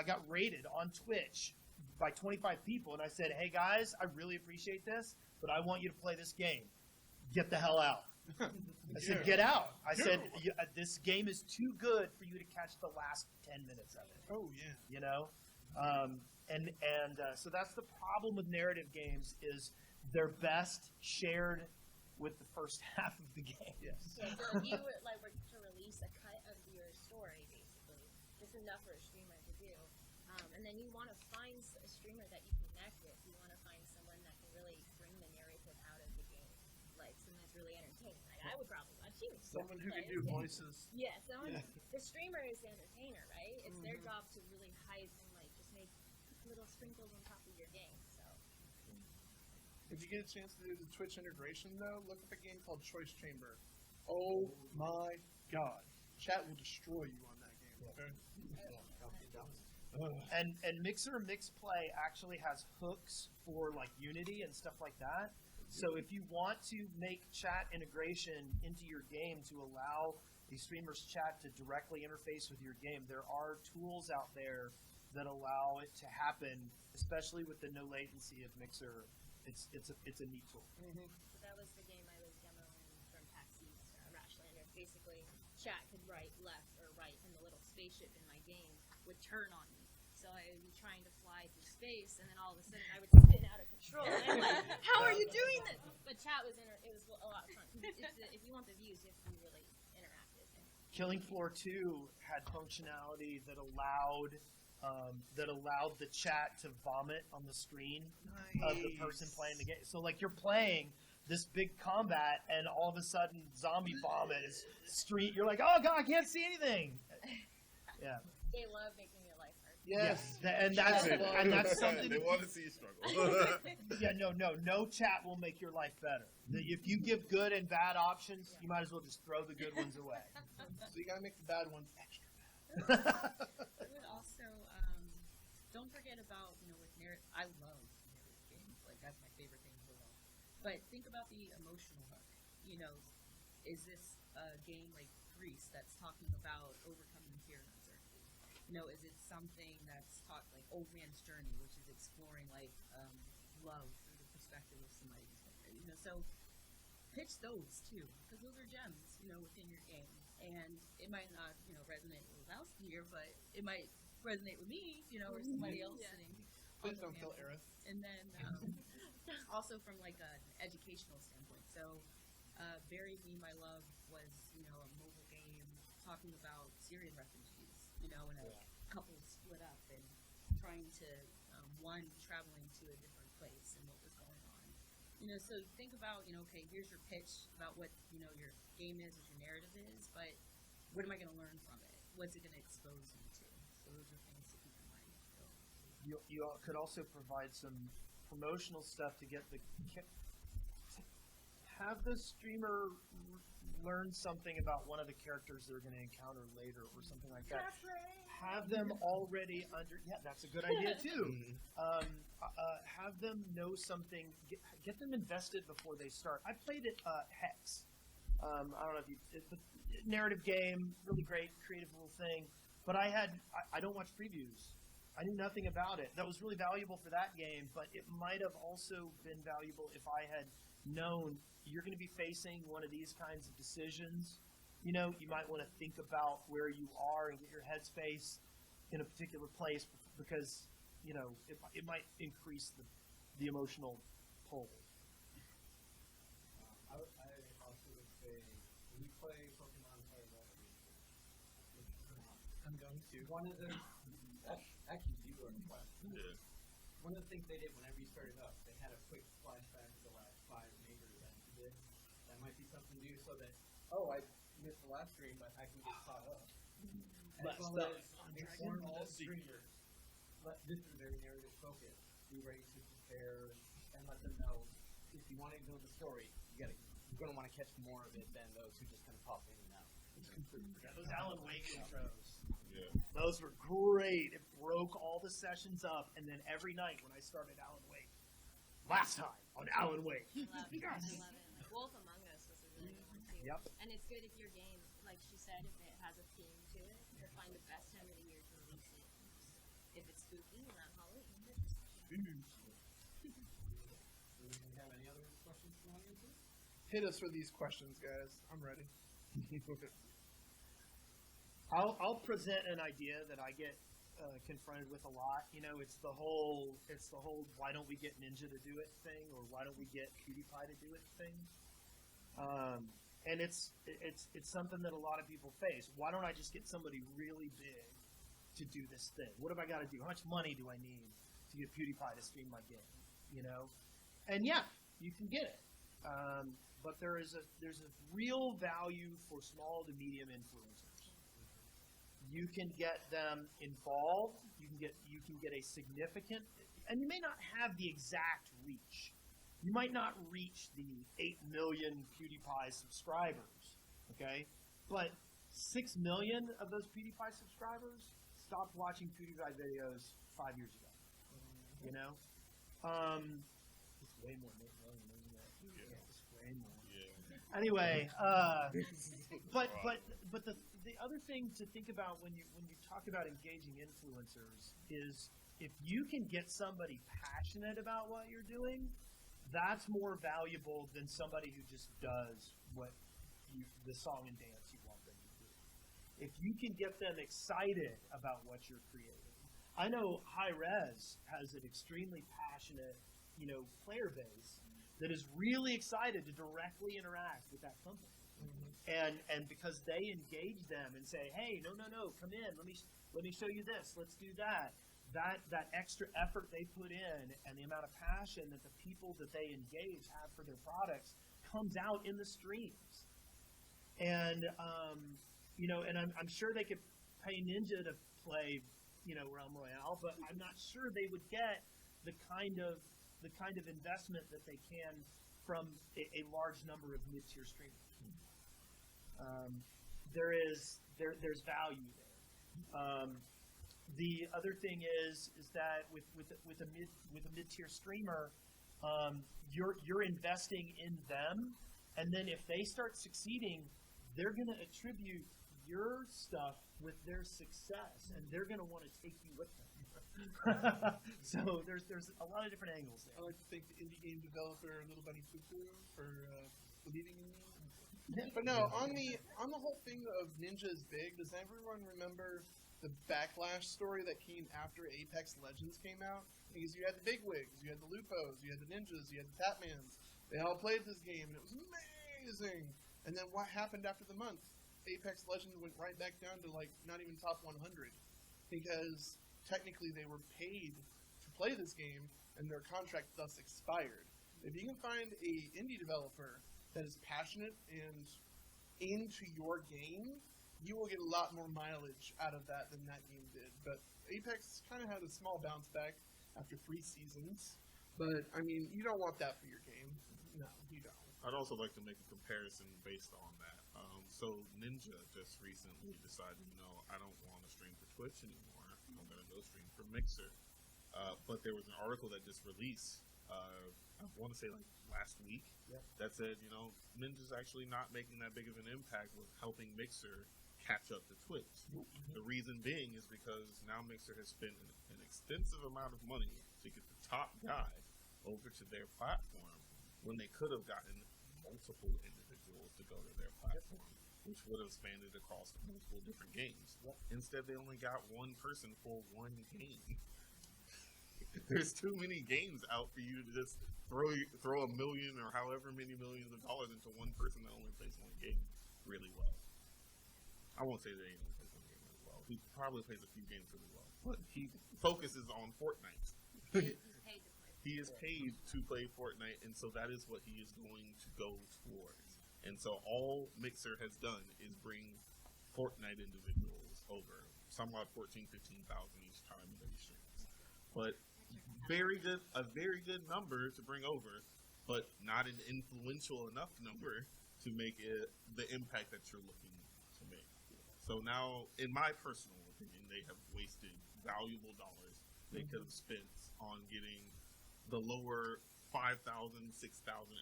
C: got rated on Twitch by 25 people, and I said, hey guys, I really appreciate this, but I want you to play this game. Get the hell out. I said, get out. I said, this game is too good for you to catch the last 10 minutes of it.
B: Oh, yeah.
C: So that's the problem with narrative games, is they're best shared with the first half of the game.
B: Yes.
D: Yeah, so if you were to release a cut of your story, basically, just enough for a streamer to do, and then you want to find a streamer that you connect with. You want to find someone that can really bring the narrative out of the game, like someone that's really entertaining. Like I would probably watch you.
B: Someone who can
D: play
B: do
D: this game.
B: voices.
D: Yeah, the streamer is the entertainer, right? It's their job to really hype and just make little sprinkles on top of your game. So.
B: If you get a chance to do the Twitch integration, though, look up a game called Choice Chamber. Oh my God, chat will destroy you on that game. Okay.
C: And Mixer Mix Play actually has hooks for Unity and stuff like that. So if you want to make chat integration into your game to allow the streamer's chat to directly interface with your game, there are tools out there that allow it to happen, especially with the no latency of Mixer. It's a neat tool.
D: So that was the game I was demoing from PAX East, Ratchlander. Basically, chat could write left or right, and the little spaceship in my game would turn on me. So I would be trying to fly through space, and then all of a sudden I would spin out of control. And I'm like, how are you doing this? But chat was it was a lot of fun. If you want the views, you have to be really interactive.
C: Killing Floor 2 had functionality that allowed the chat to vomit on the screen of the person playing the game. So you're playing this big combat, and all of a sudden zombie vomit is street. You're like, oh god, I can't see anything. Yeah.
D: They love making your life hard.
B: Yes.
C: And that's something.
E: They want to see you struggle.
C: Yeah, no chat will make your life better. If you give good and bad options, you might as well just throw the good ones away.
B: So you gotta make the bad ones extra
F: I would also don't forget about with narrative. I love narrative games. That's my favorite thing in the world. But think about the emotional hook. Is this a game like Greece that's talking about overcoming fear and uncertainty? Is it something that's taught like Old Man's Journey, which is exploring love through the perspective of somebody who's been there? So pitch those too, because those are gems, within your game. And it might not, resonate with Levoski here, but it might resonate with me, or somebody else sitting.
B: Please don't kill Aerith.
F: And then also from an educational standpoint. So Bury Me, My Love was, a mobile game talking about Syrian refugees, and a couple split up and trying to, one traveling to a different place and what was going on. So think about, okay, here's your pitch about what, your game is, what your narrative is, but what am I going to learn from it? What's it going to expose me to? So those are things to keep in mind. So.
C: You could also provide some promotional stuff to get have the streamer learn something about one of the characters they're going to encounter later or something like that. Have them already that's a good idea too. Have them know something, get them invested before they start. I played it Hex I don't know if it's a narrative game, really great, creative little thing. But I don't watch previews. I knew nothing about it. That was really valuable for that game, but it might have also been valuable if I had known you're going to be facing one of these kinds of decisions. You know, you might want to think about where you are and get your headspace in a particular place because, you know, it might increase the emotional toll.
H: I also would say, when you play Pokemon Tygarlily,
B: I'm going to.
H: one of the, actually, you were in question.
E: Yeah.
H: One of the things they did whenever you started up, they had a quick flashback to the last 5 major events you did. That might be something to do so that, oh, I missed the last stream, but I can get caught up. As well as inform all streamers. This is very narrative focused. Be ready to prepare and let them know if you want to know the story, you're going to want to catch more of it than those who just kind of pop in and out.
C: Those Alan Wake intros.
E: Yeah.
C: Those were great. It broke all the sessions up, and then every night when I started Alan Wake, last time on Alan Wake.
D: I love it. I love it. Like Wolf Among Us was a really good one too.
C: Yep.
D: And it's good if your game, like she said, if it has a theme to it, to find the best time of the year to release it. If it's spooky, around Halloween.
H: Do we have any other questions from audiences?
B: Hit us with these questions, guys. I'm ready.
C: I'll present an idea that I get confronted with a lot. You know, it's the whole why don't we get Ninja to do it thing, or why don't we get PewDiePie to do it thing. And it's something that a lot of people face. Why don't I just get somebody really big to do this thing? What have I got to do? How much money do I need to get PewDiePie to stream my game? You know, and yeah, you can get it. But there's a real value for small to medium influencers. You can get them involved. You can get a significant, and you may not have the exact reach. You might not reach the 8 million PewDiePie subscribers, okay? But 6 million of those PewDiePie subscribers stopped watching PewDiePie videos 5 years ago. You know, it's way more than 8 million, isn't it?
E: Yeah.
C: It's way more.
E: Yeah.
C: Anyway, but the other thing to think about when you talk about engaging influencers is if you can get somebody passionate about what you're doing, that's more valuable than somebody who just does the song and dance you want them to do. If you can get them excited about what you're creating. I know High Res has an extremely passionate, player base that is really excited to directly interact with that company. And because they engage them and say, hey, no, come in, let me show you this, let's do that. That extra effort they put in and the amount of passion that the people that they engage have for their products comes out in the streams. And and I'm sure they could pay Ninja to play, Realm Royale, but I'm not sure they would get the kind of investment that they can from a large number of mid-tier streamers. There's value there. The other thing is that with a mid-tier streamer, you're investing in them, and then if they start succeeding, they're going to attribute your stuff with their success, and they're going to want to take you with them. So there's a lot of different angles
B: I
C: there.
B: like to thank the indie game developer Little Bunny Poo Poo for believing in me. But no, on the whole thing of Ninja is big, does everyone remember the backlash story that came after Apex Legends came out? Because you had the bigwigs, you had the Lupos, you had the Ninjas, you had the Tatmans. They all played this game, and it was amazing. And then what happened after the month? Apex Legends went right back down to not even top 100 because technically they were paid to play this game and their contract thus expired. If you can find a indie developer that is passionate and into your game, you will get a lot more mileage out of that than that game did. But Apex kind of had a small bounce back after 3 seasons. But, I mean, you don't want that for your game. No, you don't.
E: I'd also like to make a comparison based on that. So Ninja just recently decided, I don't want to stream for Twitch anymore. I'm going to go stream for Mixer. But there was an article that just released I want to say like last week, that said, Ninja's actually not making that big of an impact with helping Mixer catch up to Twitch. The reason being is because now Mixer has spent an extensive amount of money to get the top guy over to their platform when they could have gotten multiple individuals to go to their platform, which would have spanned across multiple different games. Instead, they only got one person for one game. There's too many games out for you to just throw $1 million or however many millions of dollars into one person that only plays one game really well. I won't say that he only plays one game really well. He probably plays a few games really well, but he focuses on Fortnite. He is paid to play Fortnite, and so that is what he is going to go towards. And so all Mixer has done is bring Fortnite individuals over, somewhat 14,000, 15,000 each time that he streams. But a very good number to bring over, but not an influential enough number to make it the impact that you're looking to make. So now, in my personal opinion, they have wasted valuable dollars they could have spent on getting the lower 5,000, 6,000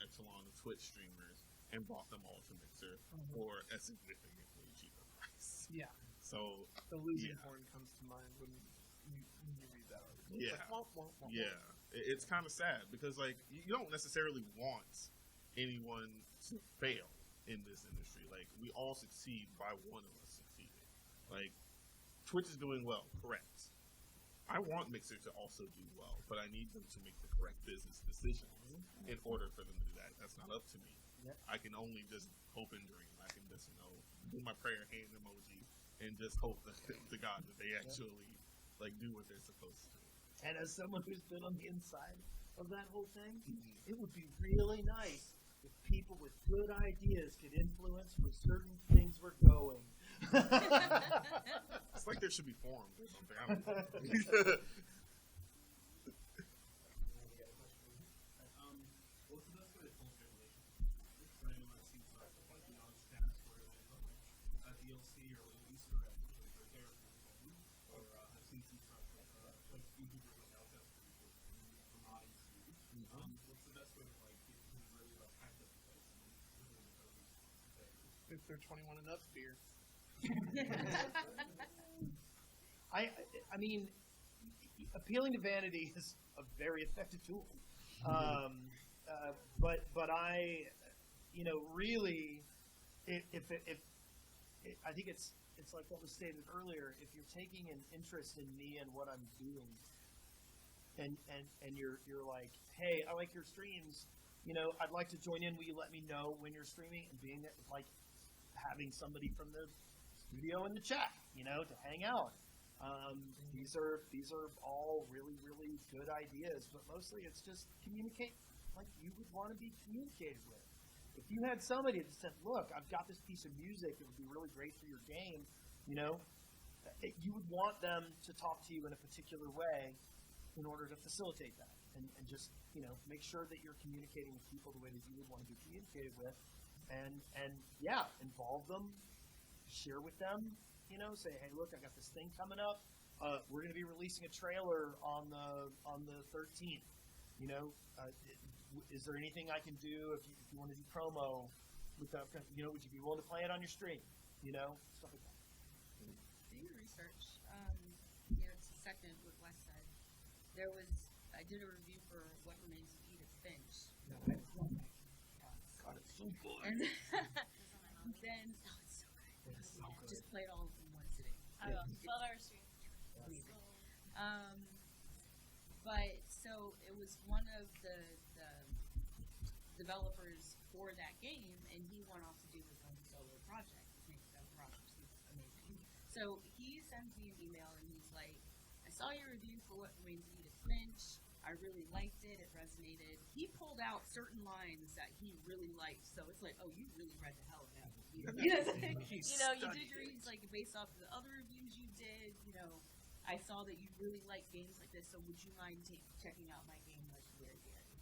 E: echelon of Twitch streamers and brought them all to Mixer for a significantly cheaper price.
B: Yeah.
E: So
B: The losing horn comes to mind when you read that article.
E: Yeah.
B: It's like, womp, womp, womp,
E: yeah, it's kind of sad because like you don't necessarily want anyone to fail in this industry. Like we all succeed by one of us succeeding. Like Twitch is doing well, correct. I want Mixer to also do well, but I need them to make the correct business decisions in order for them to do that. That's not up to me. I can only just hope and dream. I can just, do my prayer hand emoji and just hope that, to God that they actually like do what they're supposed to.
C: And as someone who's been on the inside of that whole thing, it would be really nice if people with good ideas could influence where certain things were going.
E: It's like there should be forums or something. I don't know.
G: What's the best way to cultivate relationships? For anyone that seems like on status where they look like a DLC or a release or a character or I've seen some stuff like YouTubers like Alcest from Odyssey. What's the best way to get people to really hype up the place and really focus?
B: If they're 21 and up, beer.
C: I mean, appealing to vanity is a very effective tool. But I, really, if I think it's like what was stated earlier. If you're taking an interest in me and what I'm doing, and you're like, hey, I like your streams. I'd like to join in. Will you let me know when you're streaming? And being that, like having somebody from the studio in the chat, to hang out. These are all really, really good ideas, but mostly it's just communicate like you would want to be communicated with. If you had somebody that said, look, I've got this piece of music, it would be really great for your game, you would want them to talk to you in a particular way in order to facilitate that and just, make sure that you're communicating with people the way that you would want to be communicated with and involve them, share with them, say, hey, look, I got this thing coming up. We're going to be releasing a trailer on the 13th. Is there anything I can do if you want to do promo with that? Would you be willing to play it on your stream? Stuff like that.
F: Do your research. It's a second what Wes said. I did a review for What Remains of Edith Finch.
C: God, it's so good.
F: And then it's so good. Just play it all in one sitting.
D: I will. 12-hour stream.
F: But so it was one of the developers for that game, and he went off to do his own solo project. His name's Doug Rogers. He's amazing. So he sends me an email, and he's like, I saw your review for What Remains of Edith Finch. I really liked it. It resonated. He pulled out certain lines that he really liked. So it's like, oh, you really read the hell out of that. You did your reads like based off of the other reviews you did. I saw that you really like games like this. So would you mind checking out my game Legendary Gary?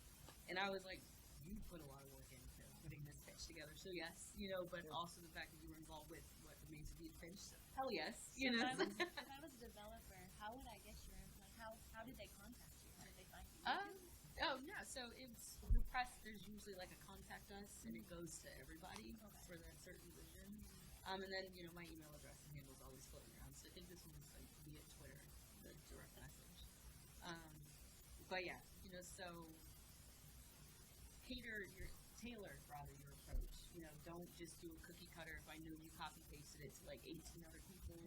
F: And I was like, you put a lot of work into putting this pitch together. So yes, but also the fact that you were involved with What Remains of Edith Finch. So hell yes,
D: So if I was a developer, how would I get your input? How did they contact you? How did they find you?
F: Oh no! So the press, there's usually like a contact us, and it goes to everybody for that certain vision. And then, my email address and handle is always floating around. So I think this one's like via Twitter, the direct message. But yeah, so tailor your approach. Don't just do a cookie cutter. If I know you copy pasted it to like 18 other people,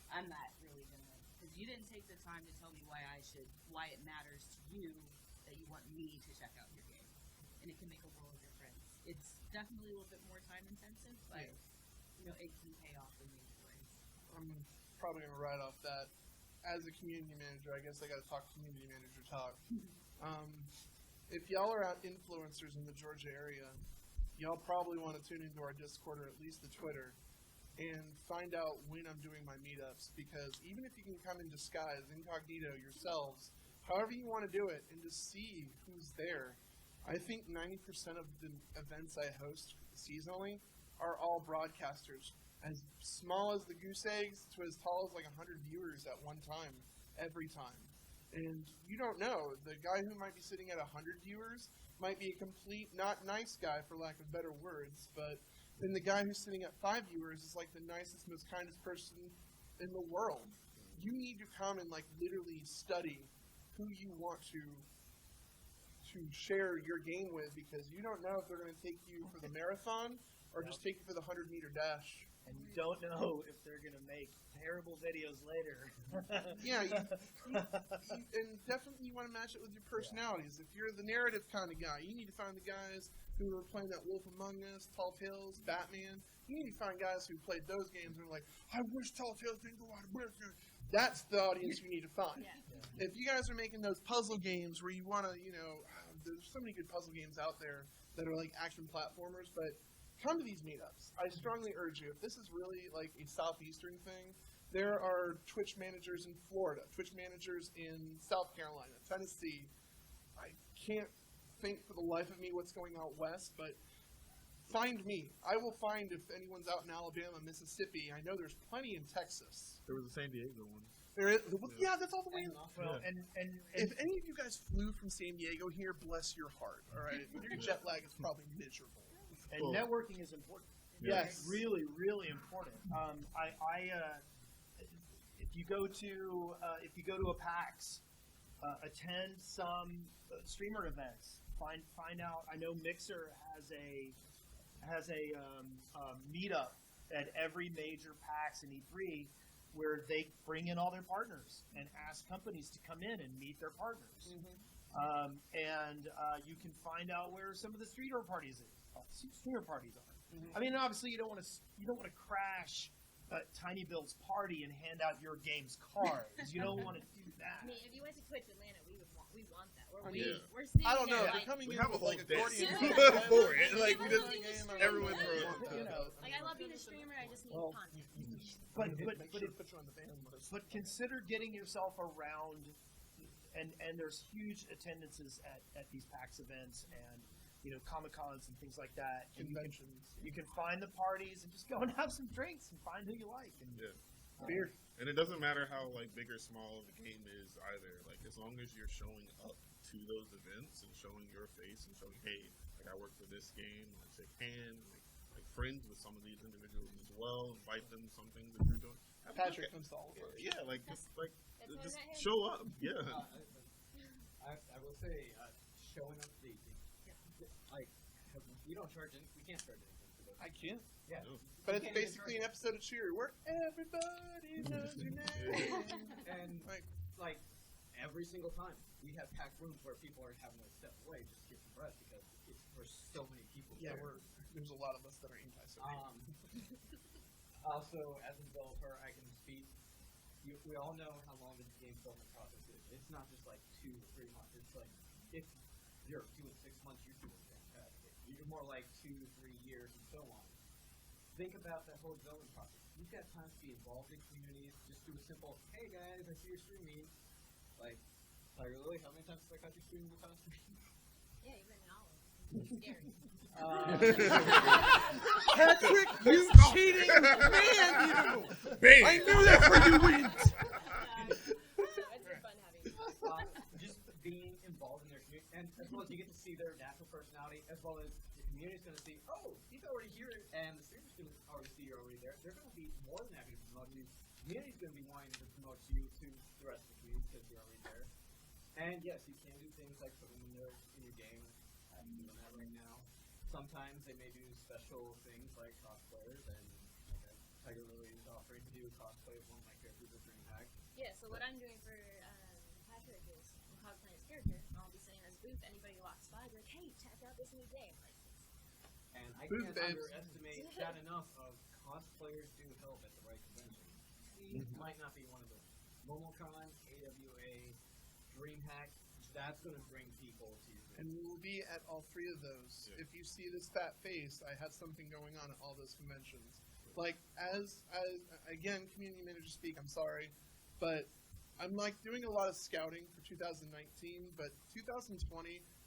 F: I'm not really gonna, because you didn't take the time to tell me why it matters to you that you want me to check out your game, and it can make a world of difference. It's definitely a little bit more time intensive, but it can pay off in major ways.
B: I'm probably gonna write off that. As a community manager, I guess I got to talk community manager talk. If y'all are out influencers in the Georgia area, y'all probably want to tune into our Discord or at least the Twitter and find out when I'm doing my meetups, because even if you can come in disguise, incognito yourselves, however you want to do it, and just see who's there. I think 90% of the events I host seasonally are all broadcasters. As small as the goose eggs to as tall as like 100 viewers at one time, every time. And you don't know, the guy who might be sitting at 100 viewers might be a complete not nice guy, for lack of better words, but then the guy who's sitting at 5 viewers is like the nicest, most kindest person in the world. You need to come and like literally study who you want to share your game with, because you don't know if they're going to take you for the marathon or just take you for the 100-meter dash.
C: And you don't know if they're going to make terrible videos later.
B: Yeah, and definitely you want to match it with your personalities. If you're the narrative kind of guy, you need to find the guys who are playing that Wolf Among Us, Tall Tales, Batman. You need to find guys who played those games and are like, I wish Tall Tales didn't go out of business. That's the audience you need to find.
F: Yeah.
B: If you guys are making those puzzle games where you want to, there's so many good puzzle games out there that are like action platformers, but come to these meetups. I strongly urge you. If this is really like a Southeastern thing, there are Twitch managers in Florida, Twitch managers in South Carolina, Tennessee. I can't think for the life of me what's going out west, but find me. I will find if anyone's out in Alabama, Mississippi. I know there's plenty in Texas.
E: There was a San Diego one.
B: There is, yeah, that's all the way.
C: Well, and
B: If any of you guys flew from San Diego here, bless your heart. All right, your jet lag is probably miserable.
C: And networking is important.
B: Yes.
C: Really, really important. If you go to a PAX, attend some streamer events. Find out. I know Mixer has a meetup at every major PAX and E3 where they bring in all their partners and ask companies to come in and meet their partners.
B: Mm-hmm.
C: You can find out where some of the streamer parties are.
B: Mm-hmm.
C: I mean, obviously, you don't want to crash Tiny Bill's party and hand out your game's cards. You don't want to do that.
D: I mean, if you went to Twitch Atlanta, we want that.
E: Yeah.
D: We're seeing
B: I don't know.
D: it,
B: They're
D: like,
B: coming
E: We
B: in
E: have a
B: with
E: whole
B: like
E: desk
B: accordion
E: for it. Like, we
D: People
E: just,
D: love being a streamer.
E: everyone throws
D: Like, I love being a streamer. I just need
B: Well,
D: content.
C: But
B: Make sure to put you on the ban list.
C: But consider getting yourself around, and there's huge attendances at these PAX events and Comic-Cons and things like that. And
B: Conventions.
C: you can find the parties and just go and have some drinks and find who you like. And
B: Beer.
E: And it doesn't matter how big or small the game is either. Like, as long as you're showing up to those events and showing your face and showing, hey, I work for this game, like shake hands, like friends with some of these individuals as well, invite them to some things that you're doing.
B: Patrick comes to all of us.
E: Yeah, like
D: That's
E: just
D: why
E: just
D: I met him.
E: show up. Yeah.
H: I will say, showing up to we don't charge any, we can't charge anything for those.
B: I can't.
H: Yeah.
E: No.
B: But it's basically an episode of Cheer where everybody knows your name.
H: And
B: Like,
H: every single time we have packed rooms where people are having to step away just to get some breath because there's so many people
B: yeah,
H: there.
B: there's a lot of us that are anti-social.
H: Also, as a developer, I can speak. We all know how long the game development process is. It's not just like 2 or 3 months. It's like if you're doing 6 months, you're doing fantastic. You're more like 2 to 3 years and so on. Think about that whole development process. You've got time to be involved in communities. Just do a simple, hey guys, I see you're streaming. Like, Tygarlily, how many times have I caught you streaming in the past week?
D: Yeah, you've been in all of them. It's scary.
B: Patrick, you cheating man, you!
E: Bam!
B: I knew that's where you went!
D: It's been fun having you.
H: Just being involved in their community, and as well as you get to see their natural personality, as well as the community's going to see, oh, he's already here, and the streamer's going to already see you're already there. They're going to be more than happy to promote you. The community's going to be wanting to promote you to the rest of the community because you're already there. And yes, you can do things like put them in your game. I'm doing that right now. Sometimes they may do special things like cosplayers, and like Tygarlily is offering to do a cosplay of one of my characters at DreamHack.
D: Yeah, so what I'm doing for Patrick is I'm cosplaying his character, and I'll be sitting at his booth. Anybody who walks by, be like, hey, check out this new game. Like,
H: And I
B: Booth
H: can't
B: babes.
H: underestimate that enough of cosplayers do help at the right convention. He might not be one of those. MomoCon, AWA, DreamHack, that's going to bring people to you.
B: And we will be at all three of those.
E: Yeah.
B: If you see this fat face, I have something going on at all those conventions. Like, as again, community manager speak, I'm sorry, but I'm like doing a lot of scouting for 2019, but 2020,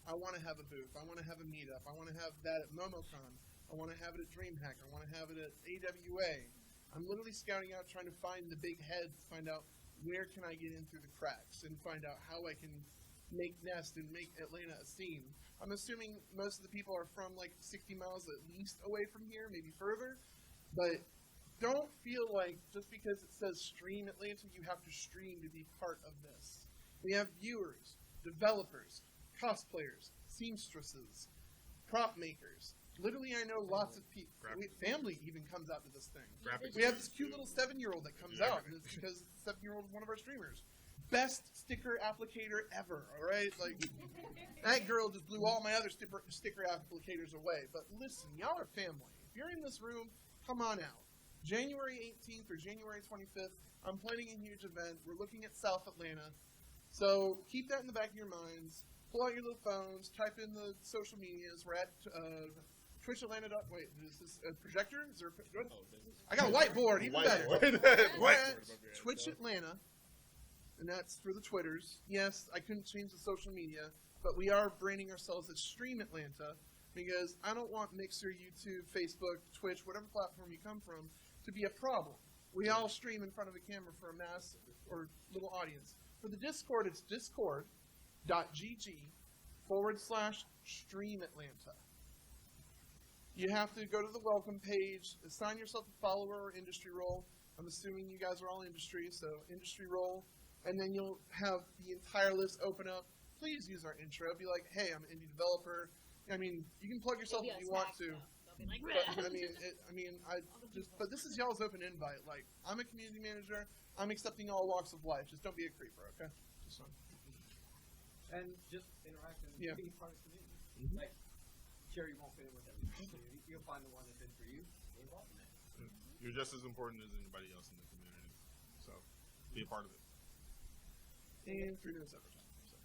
B: I want to have a booth. I want to have a meetup. I want to have that at MomoCon. I want to have it at DreamHack. I want to have it at AWA. I'm literally scouting out, trying to find the big heads, find out where can I get in through the cracks, and find out how I can make Nest and make Atlanta a scene. I'm assuming most of the people are from like 60 miles at least away from here, maybe further, but don't feel like just because it says Stream Atlanta, you have to stream to be part of this. We have viewers, developers, cosplayers, seamstresses, prop makers. Literally, I know lots of people. Family even comes out to this thing.
E: Graphic
B: We have this cute little 7-year-old that comes out, and it's because the 7-year-old is one of our streamers. Best sticker applicator ever, all right? Like, that girl just blew all my other sticker applicators away. But listen, y'all are family. If you're in this room, come on out. January 18th or January 25th, I'm planning a huge event. We're looking at South Atlanta. So keep that in the back of your minds. Pull out your little phones, type in the social medias. We're at Twitch Atlanta. Wait, is this a projector? Is there I got a whiteboard, even better. We're at Twitch Atlanta. And that's for the Twitters. Yes, I couldn't change the social media, but we are branding ourselves as Stream Atlanta because I don't want Mixer, YouTube, Facebook, Twitch, whatever platform you come from, to be a problem. We all stream in front of a camera for a mass or little audience. For the Discord, it's discord.gg/Stream Atlanta. You have to go to the welcome page, assign yourself a follower or industry role. I'm assuming you guys are all industry, so industry role. And then you'll have the entire list open up. Please use our intro. Be like, hey, I'm an indie developer. I mean, you can plug yourself if you want to. But, but this is y'all's open invite. Like, I'm a community manager. I'm accepting all walks of life. Just don't be a creeper, okay? Just
H: And just interact and be part of the community. Like, sure, you won't fit in with every community. You'll find the one that fits for you. Get involved in it.
E: You're just as important as anybody else in the community. So, be a part of it.
B: And 3 minutes over time. So.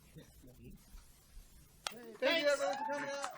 B: Thank you, everyone, for coming out.